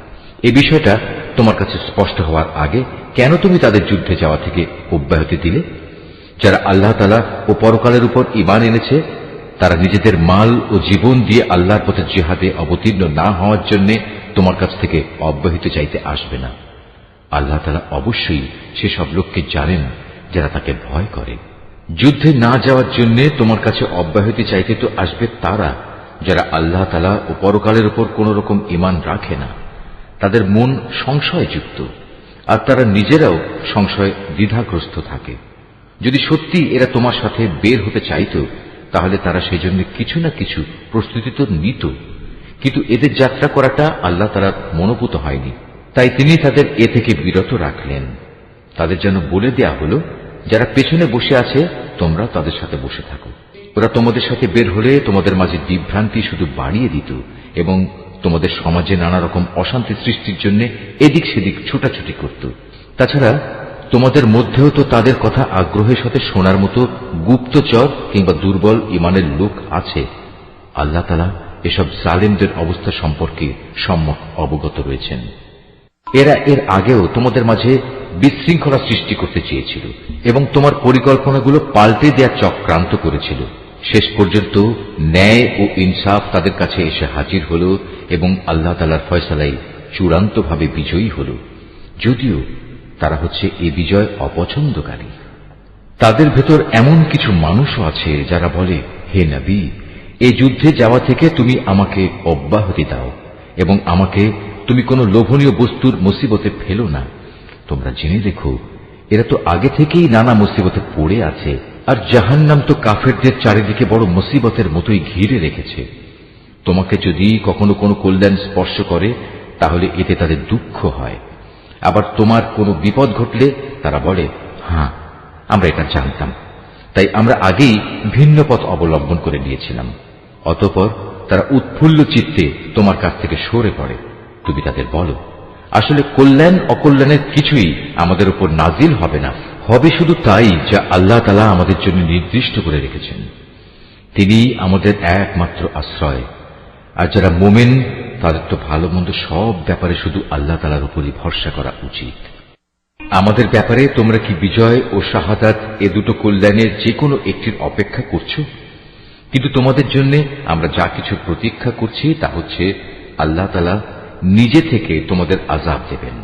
এ বিষয়টা তোমার কাছে স্পষ্ট হওয়ার আগে কেন তুমি তাদের যুদ্ধে যাওয়া থেকে অব্যাহতি দিলে? যারা আল্লাহ তাআলা ও পরকালের উপর ঈমান এনেছে, তারা নিজেদের মাল ও জীবন দিয়ে আল্লাহর পথে জিহাদে অবতীর্ণ না হওয়ার জন্য তোমার কাছ থেকে অব্যাহতি চাইতে আসবে না। আল্লাহ তাআলা অবশ্যই সেসব লোককে জানেন যারা তাকে ভয় করে। যুদ্ধে না যাওয়ার জন্য তোমার কাছে অব্যাহতি চাইতে তো আসবে তারা যারা আল্লাহ তাআলা ও পরকালের উপর কোন রকম ঈমান রাখে না। তাদের মন সংশয়যুক্ত, আর তারা নিজেরাও সংশয় দ্বিধাগ্রস্ত থাকে। যদি সত্যি এরা তোমার সাথে বের হতে চাইত, তাহলে তারা সেই জন্য কিছু না কিছু প্রস্তুতি তো নিত, কিন্তু এদের যাত্রা করাটা আল্লাহ তাআলার মনোভূত হয়নি, তাই তিনি তাদের এ থেকে বিরত রাখলেন। তাদের যেন বলে দেয়া হলো, যারা পেছনে বসে আছে তোমরা তাদের সাথে বসে থাকো। ওরা তোমাদের সাথে বের হলে তোমাদের মাঝে বিভ্রান্তি শুধু বাড়িয়ে দিত এবং তোমাদের সমাজে নানা রকম অশান্তি সৃষ্টির জন্য এদিক সেদিক ছুটাছুটি করত। তাছাড়া তোমাদের মধ্যেও তো তাদের কথা আগ্রহের সাথে শোনার মতো গুপ্তচর কিংবা দুর্বল ঈমানের লোক আছে। আল্লাহ তাআলা এসব জালেমদের অবস্থা সম্পর্কে সম্যক অবগত রয়েছেন। এরা এর আগেও তোমাদের মাঝে বিশৃঙ্খলা সৃষ্টি করতে চেয়েছিল এবং তোমার পরিকল্পনাগুলো পাল্টে দেওয়ার চক্রান্ত করেছিল। শেষ পর্যন্ত ন্যায় ও ইনসাফ তাদের কাছে এসে হাজির হল এবং আল্লাহ তাআলার ফয়সালাই চূড়ান্তভাবে বিজয়ী হল, যদিও তারা হচ্ছে এই বিজয় অপছন্দকারী। তাদের ভেতর এমন কিছু মানুষও আছে যারা বলে, হে নবী, এই যুদ্ধে যাওয়া থেকে তুমি আমাকে অব্যাহতি দাও এবং আমাকে তুমি কোনো লোভনীয় বস্তুর মুসিবতে ফেলো না। তোমরা জেনে রেখো, এরা তো আগে থেকেই নানা মুসিবতে পড়ে আছে, আর জাহান্নাম তো কাফেরদের চারিদিকে বড় মুসিবতের মতোই ঘিরে রেখেছে। তোমাকে যদি কখনো কোনো কল্যাণ স্পর্শ করে তাহলে এতে তাদের দুঃখ হয়, আবার তোমার কোনো বিপদ ঘটলে তারা বলে, হ্যাঁ আমরা এটা জানতাম, তাই আমরা আগেই ভিন্ন পথ অবলম্বন করে নিয়েছিলাম। অতঃপর তারা উৎফুল্ল চিত্তে তোমার কাছ থেকে সরে পড়ে। তুমি তাদের বলো, আসলে কল্যাণ অকল্যাণের কিছুই আমাদের উপর নাজিল হবে না, হবে শুধু তাই যা আল্লাহ তাআলা আমাদের জন্য নির্দিষ্ট করে রেখেছেন। তিনি আমাদের একমাত্র আশ্রয়। আর যারা মুমিন তাদের তো ভালো মন্দ সব ব্যাপারে শুধু আল্লাহ তাআলার উপরই ভরসা করা উচিত। আমাদের ব্যাপারে তোমরা কি বিজয় ও শাহাদাত এ দুটো কল্যাণের যে কোনো একটির অপেক্ষা করছো? কিন্তু তোমাদের জন্য আমরা যা কিছু প্রতীক্ষা করছি তা হচ্ছে আল্লাহ তাআলা নিজে থেকে তোমাদের আযাব দেবেন,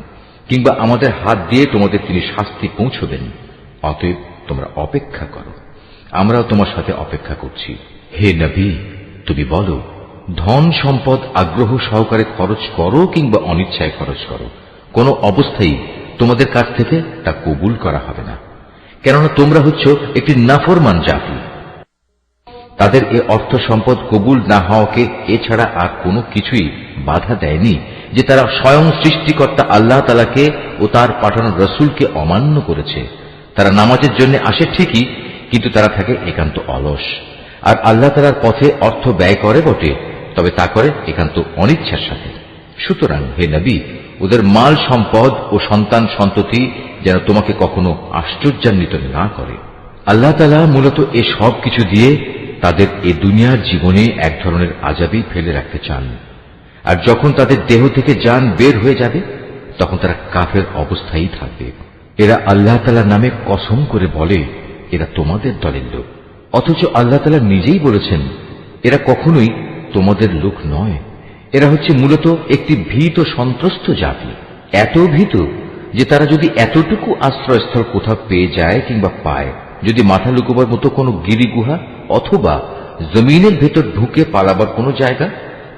কিংবা আমাদের হাত দিয়ে তোমাদের তিনি শাস্তি পৌঁছবেন। অতএব তোমরা অপেক্ষা করো, আমরাও তোমার সাথে অপেক্ষা করছি। হে নবী, তুমি বলো, ধন সম্পদ আগ্রহ সহকারে খরচ করো কিংবা অনিচ্ছায় খরচ করো, কোনো অবস্থায় তোমাদের কাছ থেকে তা কবুল করা হবে না, কেননা তোমরা হচ্ছ একটি নাফরমান জাতি। তাদের এ অর্থ সম্পদ কবুল না হওয়াকে এছাড়া আর কোনো কিছুই বাধা দেয়নি যে তারা স্বয়ং সৃষ্টিকর্তা আল্লাহ তাআলাকে ও তার পাঠানো রসুলকে অমান্য করেছে। তারা নামাজের জন্য আসে ঠিকই, কিন্তু তারা থাকে একান্ত অলস, আর আল্লাহ তাআলার পথে অর্থ ব্যয় করে বটে, তবে তা করে একান্ত অনিচ্ছার সাথে। সুতরাং হে নবী, ওদের মাল সম্পদ ও সন্তান সন্ততি যেন তোমাকে কখনো আশ্চর্যান্বিত না করে। আল্লাহ তাআলা মূলত এ সব কিছু দিয়ে তাদের এ দুনিয়ার জীবনে এক ধরনের আযাবই ফেলে রাখতে চান, আর যখন তাদের দেহ থেকে জান বের হয়ে যাবে তখন তারা কাফের অবস্থায় থাকবে। এরা আল্লাহ তাআলার নামে কসম করে বলে এরা তোমাদের দলের লোক, অথচ আল্লাহ তাআলা নিজেই বলেছেন এরা কখনোই তোমাদের লোক নয়। এরা হচ্ছে মূলত একটি ভীত সন্ত্রস্ত জাতি, এত ভীত যে তারা যদি এতটুকু আশ্রয়স্থল কোথাও পেয়ে যায় কিংবা পায়, যদি মাথা লুকোবার মতো কোনো গিরিগুহা অথবা জমিনের ভেতর ঢুকে পালাবার কোনো জায়গা,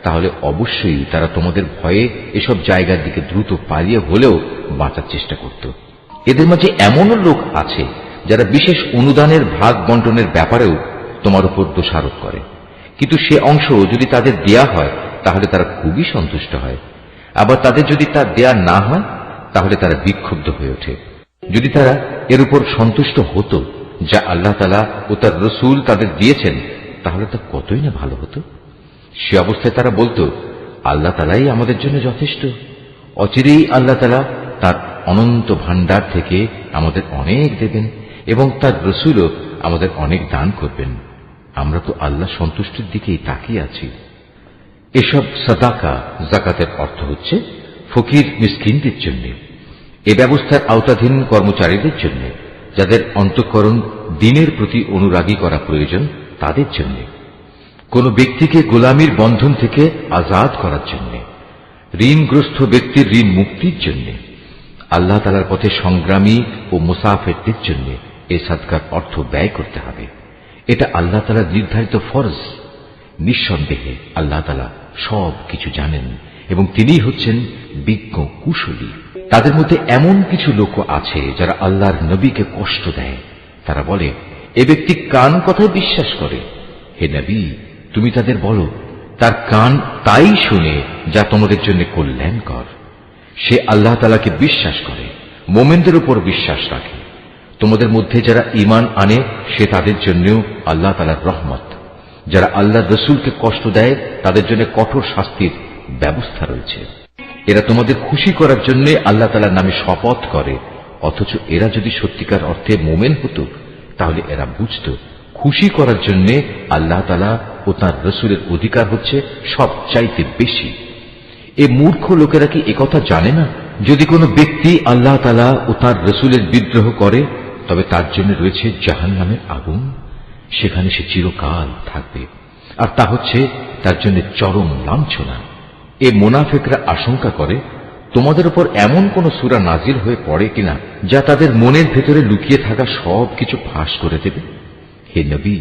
তাহলে অবশ্যই তারা তোমাদের ভয়ে এসব জায়গার দিকে দ্রুত পালিয়ে হলেও বাঁচার চেষ্টা করত। এদের মাঝে এমনও লোক আছে যারা বিশেষ অনুদানের ভাগ বন্টনের ব্যাপারেও তোমার উপর দোষারোপ করে, কিন্তু সে অংশ যদি তাদের দেয়া হয় তাহলে তারা খুবই সন্তুষ্ট হয়, আবার তাদের যদি তা দেয়া না হয় তাহলে তারা বিক্ষুব্ধ হয়ে ওঠে। যদি তারা এর উপর সন্তুষ্ট হতো যা আল্লাহ তাআলা ও তার রসুল তাদের দিয়েছেন, তাহলে তা কতই না ভালো হতো। সে অবস্থায় তারা বলতো, আল্লাহ তাআলাই আমাদের জন্য যথেষ্ট, অচিরেই আল্লাহ তাআলা তার অনন্ত ভান্ডার থেকে আমাদের অনেক দেবেন এবং তার রসুলও আমাদের অনেক দান করবেন। আমরা তো আল্লাহ সন্তুষ্টির দিকেই তাকিয়ে আছি। এসব সাদাকা যাকাতের অর্থ হচ্ছে ফকির মিসকিনদের জন্য, এ ব্যবস্থার আওতাধীন কর্মচারীদের জন্য, যাদের অন্তঃকরণ দ্বীনের প্রতি অনুরাগী করা প্রয়োজন তাদের জন্য, কোন ব্যক্তিকে গোলামির বন্ধন থেকে আজাদ করার জন্য, ঋণগ্রস্ত ব্যক্তির ঋণ মুক্তির জন্য, আল্লাহ তাআলার পথে সংগ্রামী ও মুসাফিরদের জন্য এই সাদকার অর্থ ব্যয় করতে হবে। এটা আল্লাহ তাআলার নির্ধারিত ফরজ। নিঃসন্দেহে আল্লাহ তাআলা সব কিছু জানেন এবং তিনিই হচ্ছেন বিজ্ঞ কুশলী। তাদের মধ্যে এমন কিছু লোক আছে যারা আল্লাহর নবীকে কষ্ট দেয়। তারা বলে, এ ব্যক্তি কান কথায় বিশ্বাস করে। হে নবী, তুমি তাদের বলো, তার কান তাই শুনে যা তোমাদের জন্য কল্যাণকর। সে আল্লাহ তাআলাকে বিশ্বাস করে, মোমেনদের উপর বিশ্বাস রাখে। তোমাদের মধ্যে যারা ঈমান আনে সে তাদের জন্যও আল্লাহ তাআলার রহমত। যারা আল্লাহর রসুলকে কষ্ট দেয় তাদের জন্য কঠোর শাস্তির ব্যবস্থা রয়েছে। এরা তোমাদের খুশি করার জন্য আল্লাহ তাআলার নামে শপথ করে, অথচ এরা যদি সত্যিকার অর্থে মোমেন হতো তাহলে এরা বুঝত খুশি করার জন্য আল্লাহ তাআলা ও তাঁর রসুলের অধিকার হচ্ছে সবচাইতে বেশি। এ মূর্খ লোকেরা কি একথা জানে না? যদি কোনো ব্যক্তি আল্লাহ তাআলা ও তাঁর রসুলের বিদ্রোহ করে তবে তার জন্য রয়েছে জাহান্নামের আগুন, সেখানে সে চিরকাল থাকবে, আর তা হচ্ছে তার জন্য চরম লাঞ্ছনা। এ মুনাফিকরা আশঙ্কা করে তোমাদের উপর এমন কোন সূরা নাজিল হয়ে পড়ে কিনা যা তাদের মনের ভেতরে লুকিয়ে থাকা সব কিছু ফাঁস করে দেবে। হে নবী,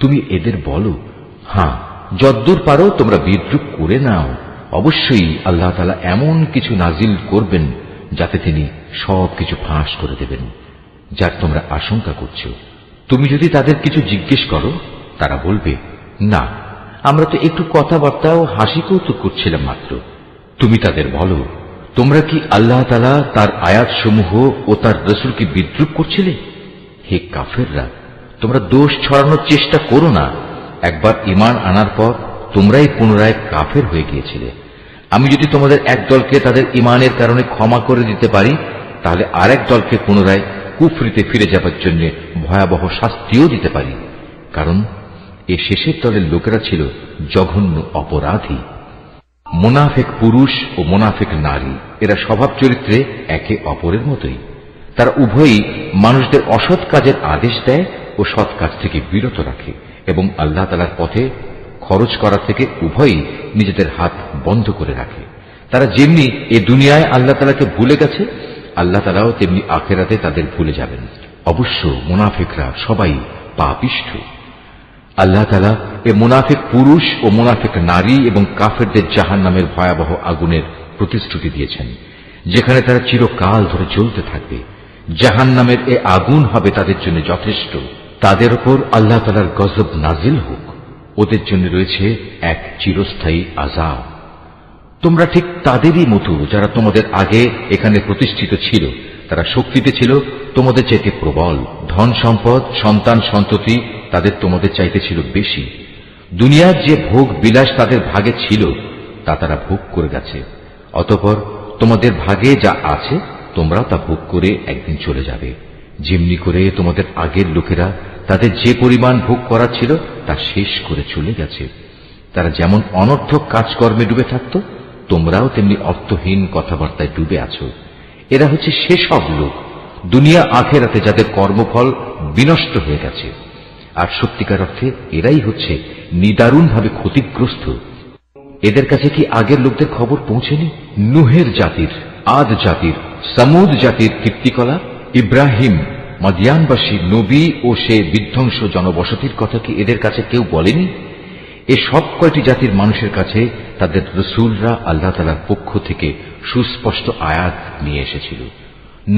তুমি এদের বলো, হ্যাঁ, যদ্দূর পারো তোমরা বিদ্রুপ করে নাও, অবশ্যই আল্লাহ তাআলা এমন কিছু নাজিল করবেন যাতে তিনি সব কিছু ফাঁস করে দেবেন। যার তোমরা আশঙ্কা করছো। তুমি যদি তাদের কিছু জিজ্ঞেস করো, তারা বলবে, না, আমরা তো একটু কথাবার্তা ও হাসি কৌতুক করছিলাম মাত্র। তুমি তাদের বলো, তোমরা কি আল্লাহ তাআলা তার আয়াতসমূহ ও তার রাসূলকে বিদ্রূপ করছিলে? হে কাফেররা, তোমরা দোষ ছড়ানোর চেষ্টা করো না। একবার ঈমান আনার পর তোমরাই পুনরায় কাফের হয়ে গিয়েছিলে। আমি যদি তোমাদের এক দলকে তাদের ঈমানের কারণে ক্ষমা করে দিতে পারি, তাহলে আরেক দলকে পুনরায় কুফরিতে ফিরে যাবার জন্য ভয়াবহ শাস্তিও দিতে পারি, কারণ এ শেষের দলের লোকেরা ছিল জঘন্য অপরাধী। মুনাফিক পুরুষ ও মুনাফিক নারী এরা স্বভাব চরিত্রে একে অপরের মতোই। তারা উভয়ই মানুষদের অসৎ কাজের আদেশ দেয় ও সৎ কাজ থেকে বিরত রাখে এবং আল্লাহ তাআলার পথে খরচ করা থেকে উভয়ই নিজেদের হাত বন্ধ করে রাখে। তারা যেমনি এ দুনিয়ায় আল্লাহ তাআলাকে ভুলে গেছে, আল্লাহ তাআলাও তেমনি আখিরাতে তাদের ভুলে যাবেন। অবশ্য মুনাফিকরা সবাই পাপিষ্ঠ। আল্লাহ তাআলা এ মুনাফিক পুরুষ ও মুনাফিক নারী এবং কাফেরদের জাহান্নামের ভয়াবহ আগুনের প্রতিশ্রুতি দিয়েছেন, যেখানে তারা চিরকাল ধরে জ্বলতে থাকবে। জাহান্নামের এ আগুন হবে তাদের জন্য যথেষ্ট। তাদের উপর আল্লাহ তাআলার গজব নাজিল হোক। ওদের জন্য রয়েছে এক চিরস্থায়ী আযাব। তোমরা ঠিক তাদেরই মতো যারা তোমাদের আগে এখানে প্রতিষ্ঠিত ছিল। তারা শক্তিতে ছিল তোমাদের চাইতে প্রবল, ধন সম্পদ, সন্তান সন্ততি তাদের তোমাদের চাইতে ছিল বেশি। দুনিয়ার যে ভোগ বিলাস তাদের ভাগে ছিল তা তারা ভোগ করে গেছে। অতঃপর তোমাদের ভাগে যা আছে তোমরাও তা ভোগ করে একদিন চলে যাবে। যেমনি করে তোমাদের আগের লোকেরা তাদের যে পরিমাণ ভোগ করা ছিল তা শেষ করে চলে গেছে। তারা যেমন অনর্থক কাজকর্মে ডুবে থাকত, তোমরাও তেমনি অর্থহীন কথাবার্তায় ডুবে আছো। এরা হচ্ছে সেসব লোক দুনিয়া আখেরাতে যাদের কর্মফল বিনষ্ট হয়ে গেছে, আর সত্যিকার অর্থে এরাই হচ্ছে নিদারুণভাবে ক্ষতিগ্রস্ত। এদের কাছে কি আগের লোকদের খবর পৌঁছেনি? নুহের জাতির, আদ জাতির, সামুদ জাতির কীর্তিকলা, ইব্রাহিম, মাদিয়ানবাসী নবী ও সে বিধ্বংস জনবসতির কথা কি এদের কাছে কেউ বলেনি? এ সব কয়টি জাতির মানুষের কাছে তাদের রসুলরা আল্লাহ তাআলার পক্ষ থেকে সুস্পষ্ট আয়াত নিয়ে এসেছিল।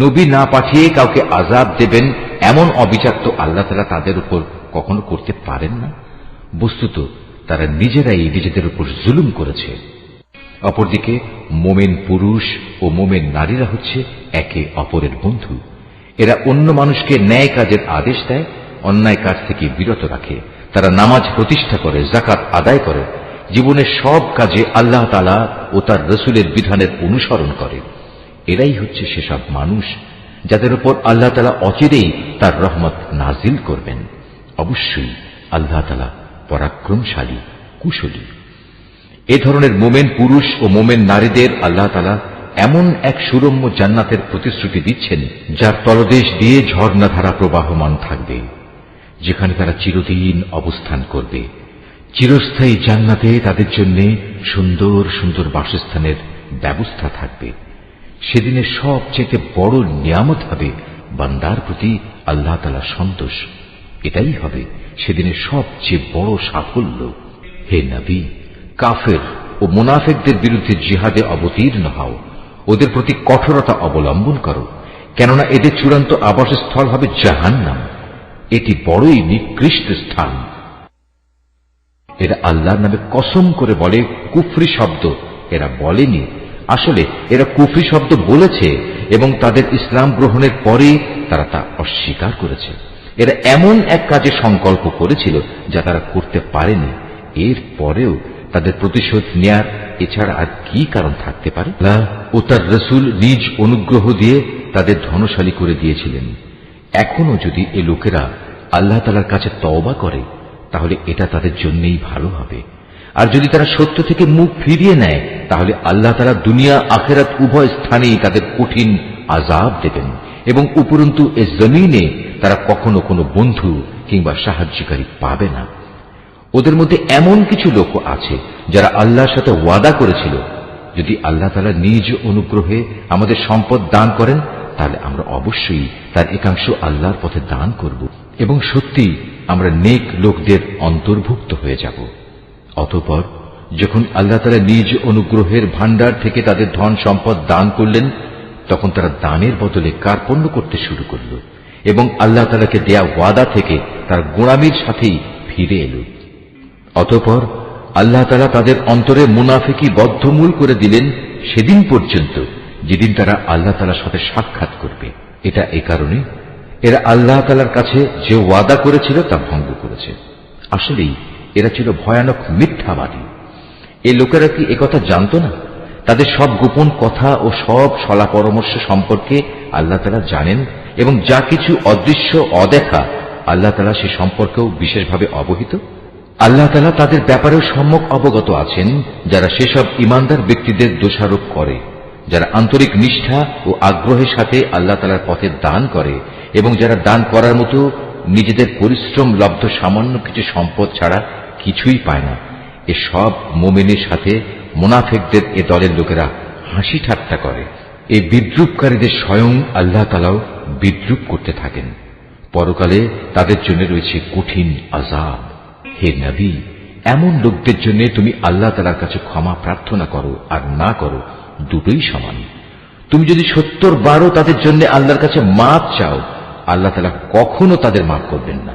নবী না পাঠিয়ে কাউকে আযাব দেবেন এমন অবিচার তো আল্লাহ তাআলা তাদের উপর কখনো করতে পারেন না। বস্তুত তারা নিজেরাই নিজেদের উপর জুলুম করেছে। অপরদিকে মোমেন পুরুষ ও মোমেন নারীরা হচ্ছে একে অপরের বন্ধু। এরা অন্য মানুষকে ন্যায় কাজের আদেশ দেয়, অন্যায় কাজ থেকে বিরত রাখে। তারা নামাজ প্রতিষ্ঠা করে, যাকাত আদায় করে, জীবনের সব কাজে আল্লাহ তাআলা ও তার রাসূলের বিধানের অনুসরণ করে। এরাই হচ্ছে সেসব মানুষ যাদের উপর আল্লাহ তাআলা অচিরেই তার রহমত নাজিল করবেন। অবশ্যই আল্লাহ তাআলা পরাক্রমশালী, কুশলী। এ ধরনের মোমেন পুরুষ ও মোমেন নারীদের আল্লাহ তাআলা এমন এক সুরম্য জান্নাতের প্রতিশ্রুতি দিচ্ছেন, যার তলদেশ দিয়ে ঝর্ণাধারা প্রবাহমান থাকবে, যেখানে তারা চিরদিন অবস্থান করবে। চিরস্থায়ী জান্নাতে তাদের জন্য সুন্দর সুন্দর বাসস্থানের ব্যবস্থা থাকবে। সেদিনের সবচেয়ে বড় নিয়ামত হবে বান্দার প্রতি আল্লাহ তাআলার সন্তোষ। এটাই হবে সেদিনের সবচেয়ে বড় সাফল্য। হে নবী, কাফের ও মুনাফিকদের বিরুদ্ধে জিহাদে অবতীর্ণ হও, ওদের প্রতি কঠোরতা অবলম্বন করো, কেননা এদের চূড়ান্ত আবাসস্থল হবে জাহান্নাম। এটি বড়ই নিকৃষ্ট স্থান। এরা আল্লাহর নামে কসম করে বলে কুফরি শব্দ এরা বলেনি, আসলে এরা কুফরি শব্দ বলেছে এবং তাদের ইসলাম গ্রহণের পরে তারা তা অস্বীকার করেছে। এরা এমন এক কাজে সংকল্প করেছিল যা তারা করতে পারেনি। এর পরেও তাদের প্রতিশোধ নেয়ার এছাড়া আর কি কারণ থাকতে পারে? আল্লাহ ও তার রাসূল নিজ অনুগ্রহ দিয়ে তাদের ধনশালী করে দিয়েছিলেন। এখনো যদি এ লোকেরা আল্লাহ তাআলার কাছে তওবা করে তাহলে এটা তাদের জন্যই ভালো হবে। আর যদি তারা সত্য থেকে মুখ ফিরিয়ে নেয় তাহলে আল্লাহ তাআলা দুনিয়া আখিরাত উভয় স্থানেই তাদের কঠিন আযাব দেবেন এবং উপরন্তু এ জমিনে তারা কখনো কোনো বন্ধু কিংবা সাহায্যকারী পাবে না। ওদের মধ্যে এমন কিছু লোক আছে যারা আল্লাহর সাথে ওয়াদা করেছিল, যদি আল্লাহ তাআলা নিজ অনুগ্রহে আমাদের সম্পদ দান করেন তাহলে আমরা অবশ্যই তার একাংশ আল্লাহর পথে দান করব এবং সত্যি আমরা নেক লোকদের অন্তর্ভুক্ত হয়ে যাব। অতঃপর যখন আল্লাহ তাআলা নিজ অনুগ্রহের ভান্ডার থেকে তাদের ধন সম্পদ দান করলেন, তখন তারা দানের বদলে কার্পণ্য করতে শুরু করল। এবং আল্লাহ তাআলাকে দেয়া ওয়াদা থেকে তার গোঁড়ামির সাথেই ফিরে এল। অতঃপর আল্লাহ তাআলা তাদের অন্তরে মুনাফিকি বদ্ধমূল করে দিলেন সেদিন পর্যন্ত যেদিন তারা আল্লাহ তাআলার সাথে সাক্ষাৎ করবে। এটা এ কারণে এরা আল্লাহ তাআলার কাছে যে ওয়াদা করেছিল তা ভঙ্গ করেছে। আসলেই এরা ছিল ভয়ানক মিথ্যাবাদী। এ লোকেরা কি একথা জানত না? তাদের সব গোপন কথা ও সব সলা পরামর্শ সম্পর্কে আল্লাহ তাআলা জানেন, এবং যা কিছু অদৃশ্য অদেখা আল্লাহ তাআলা সে সম্পর্কেও বিশেষভাবে অবহিত। আল্লাহ তাআলা তাদের ব্যাপারেও সম্যক অবগত আছেন, যারা সেসব ইমানদার ব্যক্তিদের দোষারোপ করে, যারা আন্তরিক নিষ্ঠা ও আগ্রহের সাথে আল্লাহ তাআলার পথে দান করে, এবং যারা দান করার মতো নিজেদের পরিশ্রম লব্ধ সামান্য কিছু সম্পদ ছাড়া কিছুই পায় না। এ সব মুমিনের সাথে মুনাফিকদের এ দলের লোকেরা হাসি ঠাট্টা করে। এই বিদ্রুপকারীদের স্বয়ং আল্লাহ তাআলাও বিদ্রুপ করতে থাকেন। পরকালে তাদের জন্য রয়েছে কঠিন আযাব। হে নবী, এমন লোকদের জন্য তুমি আল্লাহ তাআলার কাছে ক্ষমা প্রার্থনা করো আর না করো, দুটোই সমান। তুমি যদি 70 বারও তাদের জন্য আল্লাহর কাছে মাপ চাও, আল্লাহ তাআলা কখনো তাদের মাফ করবেন না,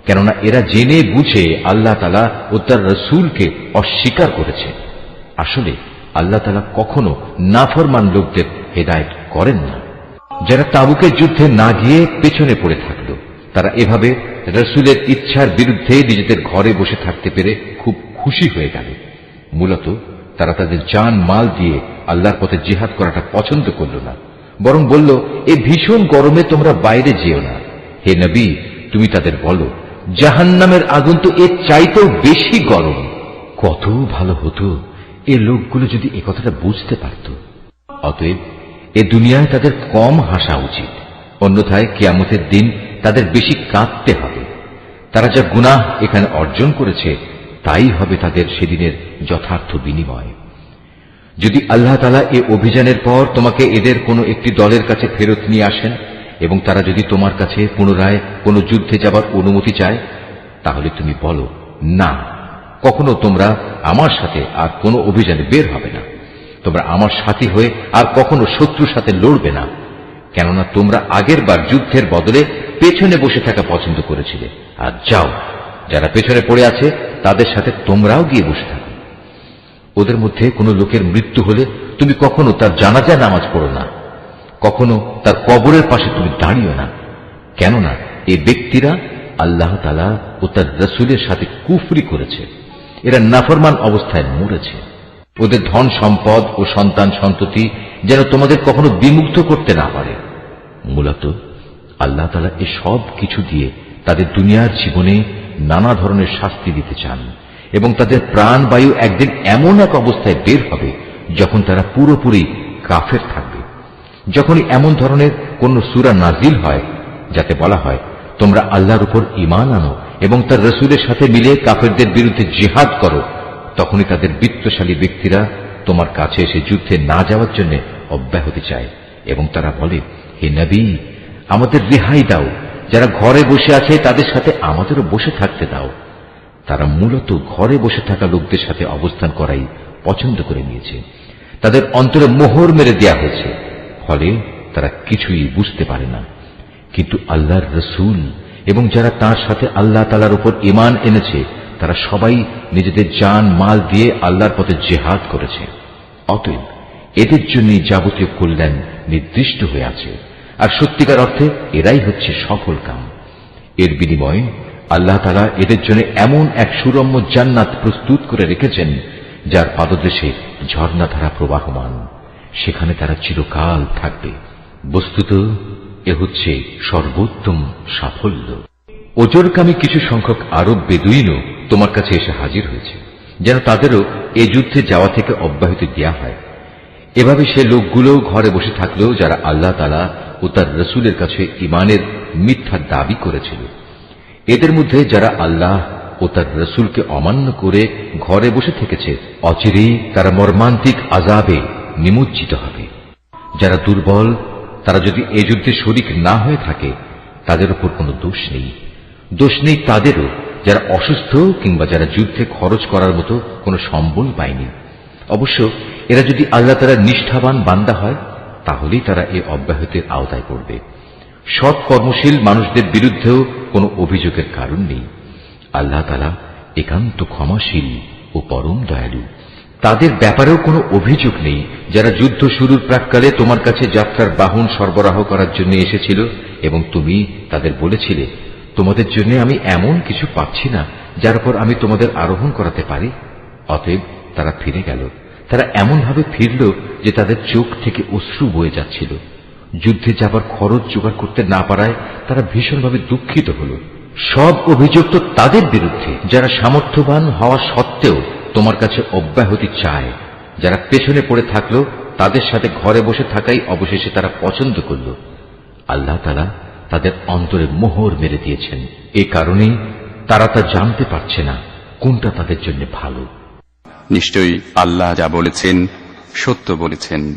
কেননা এরা জেনে বুঝে আল্লাহ তাআলা ও তার রাসূলকে অস্বীকার করেছে। আসলে আল্লাহ তাআলা কখনো নাফরমান লোকদের হেদায়েত করেন না। যারা তাবুকের যুদ্ধে না গিয়ে পেছনে পড়ে থাকল, তারা এভাবে রাসূলের ইচ্ছার বিরুদ্ধে নিজেদের ঘরে বসে থাকতে পেরে খুব খুশি হয়ে গেল। মূলত তারা তাদের জান মাল দিয়ে আল্লাহর পথে জিহাদ করাটা পছন্দ করল না, বরং বলল, এই ভীষণ গরমে তোমরা বাইরে যেও না। হে নবী, তুমি তাদের বলো, জাহান্নামের আগুন তো এর চাইতেও বেশি গরম। কত ভালো হতো এ লোকগুলো যদি এ কথাটা বুঝতে পারত। অতএব এ দুনিয়ায় তাদের কম হাসা উচিত, অন্যথায় কিয়ামতের দিন তাদের বেশি কাঁদতে হবে। তারা যা গুনাহ এখানে অর্জন করেছে তাই হবে তাদের সেদিনের যথার্থ বিনিময়। যদি আল্লাহ তাআলা এ অভিযানের পর তোমাকে এদের কোনো একটি দলের কাছে ফেরত নিয়ে আসেন, এবং তারা যদি তোমার কাছে পুনরায় কোনো যুদ্ধে যাবার অনুমতি চায়, তাহলে তুমি বলো, না, কখনো তোমরা আমার সাথে আর কোনো অভিযানে বের হবে না। তোমরা আমার সাথী হয়ে আর কখনো শত্রুর সাথে লড়বে না, কেননা তোমরা আগের বার যুদ্ধের বদলে পেছনে বসে থাকা পছন্দ করেছিলে। আর যাও, যারা পেছনে পড়ে আছে তাদের সাথে তোমরাও গিয়ে বসে থাকো। ওদের মধ্যে কোনো লোকের মৃত্যু হলে তুমি কখনো তার জানাজা নামাজ পড়ো না, কখনো তার কবরের পাশে তুমি দাঁড়িও না, কেননা এই ব্যক্তিরা আল্লাহ তাআলা ও তার রাসূলের সাথে কুফরি করেছে। এরা নাফরমান অবস্থায় মরেছে। ওদের ধন সম্পদ ও সন্তান সন্ততি যেন তোমাদের কখনো বিমুগ্ধ করতে না পারে। মূলত আল্লাহ তাআলা এই সব কিছু দিয়ে তাদের দুনিয়ার জীবনে নানা ধরনের শাস্তি দিতে চান, এবং তাদের প্রাণবায়ু একদিন এমন এক অবস্থায় বের হবে যখন তারা পুরোপুরি কাফের থাকবে। যখনই এমন ধরনের কোন সূরা নাজিল হয় যাতে বলা হয়, তোমরা আল্লাহর উপর ঈমান আনো এবং তার রাসূলের সাথে মিলে কাফেরদের বিরুদ্ধে জিহাদ করো, তখনই তাদের বিত্তশালী ব্যক্তিরা তোমার কাছে এসে যুদ্ধে না যাওয়ার জন্য অব্যাহতি চায়, এবং তারা বলে, হে নবী, আমাদের রেহাই দাও, যারা ঘরে বসে আছে তাদের সাথে আমাদেরও বসে থাকতে দাও। তারা মূলত ঘরে বসে থাকা লোকদের সাথে অবস্থান করাই পছন্দ করে নিয়েছে। তাদের অন্তরে মোহর মেরে দেয়া হয়েছে, ফলে তারা কিছুই বুঝতে পারে না। কিন্তু আল্লাহর রাসূল এবং যারা তার সাথে আল্লাহ তাআলার উপর ঈমান এনেছে, তারা সবাই নিজেদের জান মাল দিয়ে আল্লাহর পথে জিহাদ করেছে। অতএব এদের জন্য যাবতীয় কল্যাণ নির্দিষ্ট হয়ে আছে, আর সত্যিকার অর্থে এরাই হচ্ছে সফল কাম। এর বিনিময়ে আল্লাহ তাআলা এদের জন্য এমন এক সুরম্য জান্নাত প্রস্তুত করে রেখেছেন, যার পাদদেশে ঝর্ণাধারা প্রবাহমান, সেখানে তারা চিরকাল থাকবে। বস্তুত এ হচ্ছে সর্বোত্তম সাফল্য। ওজরকামী কিছু সংখ্যক আরব বেদুইনও তোমার কাছে এসে হাজির হয়েছে, যেন তাদেরও এ যুদ্ধে যাওয়া থেকে অব্যাহতি দেয়া হয়। এভাবে সে লোকগুলোও ঘরে বসে থাকলেও যারা আল্লাহ তাআলা ও তার রাসূলের কাছে ঈমানের মিথ্যা দাবি করেছিল। এদের মধ্যে যারা আল্লাহ ও তার রাসূলকে অমান্য করে ঘরে বসে থেকেছে, অচিরেই তারা মর্মান্তিক আযাবে নিমজ্জিত হবে। যারা দুর্বল, তারা যদি এ যুদ্ধে শরীক না হয়ে থাকে, তাদের উপর কোনো দোষ নেই। দোষ নেই তাদেরও যারা অসুস্থ কিংবা যারা যুদ্ধে খরচ করার মতো কোনো সম্বল পায়নি। অবশ্য এরা যদি আল্লাহ তাআলার নিষ্ঠাবান বান্দা হয়, তাহলেই তারা এ অব্যাহতির আওতায় পড়বে। সৎ কর্মশীল মানুষদের বিরুদ্ধেও কোনো অভিযোগের কারণ নেই। আল্লাহ তাআলা একান্ত ক্ষমাশীল ও পরম দয়ালু। তাদের ব্যাপারেও কোনো অভিযোগ নেই যারা যুদ্ধ শুরুর প্রাক্কালে তোমার কাছে যাত্রার বাহন সরবরাহ করার জন্য এসেছিল এবং তুমি তাদের বলেছিলে, তোমাদের জন্য আমি এমন কিছু পাচ্ছি না যার উপর আমি তোমাদের আরোহণ করাতে পারি। অতএব তারা ফিরে গেল। তারা এমনভাবে ফিরল যে তাদের চোখ থেকে অশ্রু বয়ে যাচ্ছিল। যুদ্ধে যাবার খরচ জোগাড় করতে না পারায় তারা ভীষণভাবে দুঃখিত হল। সব অভিযোগ তো তাদের বিরুদ্ধে যারা সামর্থ্যবান হওয়া সত্ত্বেও তোমার কাছে অব্যাহতি চায়। যারা পেছনে পড়ে থাকলো তাদের সাথে ঘরে বসে থাকাই অবশেষে তারা পছন্দ করল। আল্লাহ তাআলা তাদের অন্তরে মোহর মেরে দিয়েছেন। এ কারণেই তারা তা জানতে পারছে না কোনটা তাদের জন্য ভালো। নিশ্চয়ই আল্লাহ যা বলেছেন সত্য বলেছেন।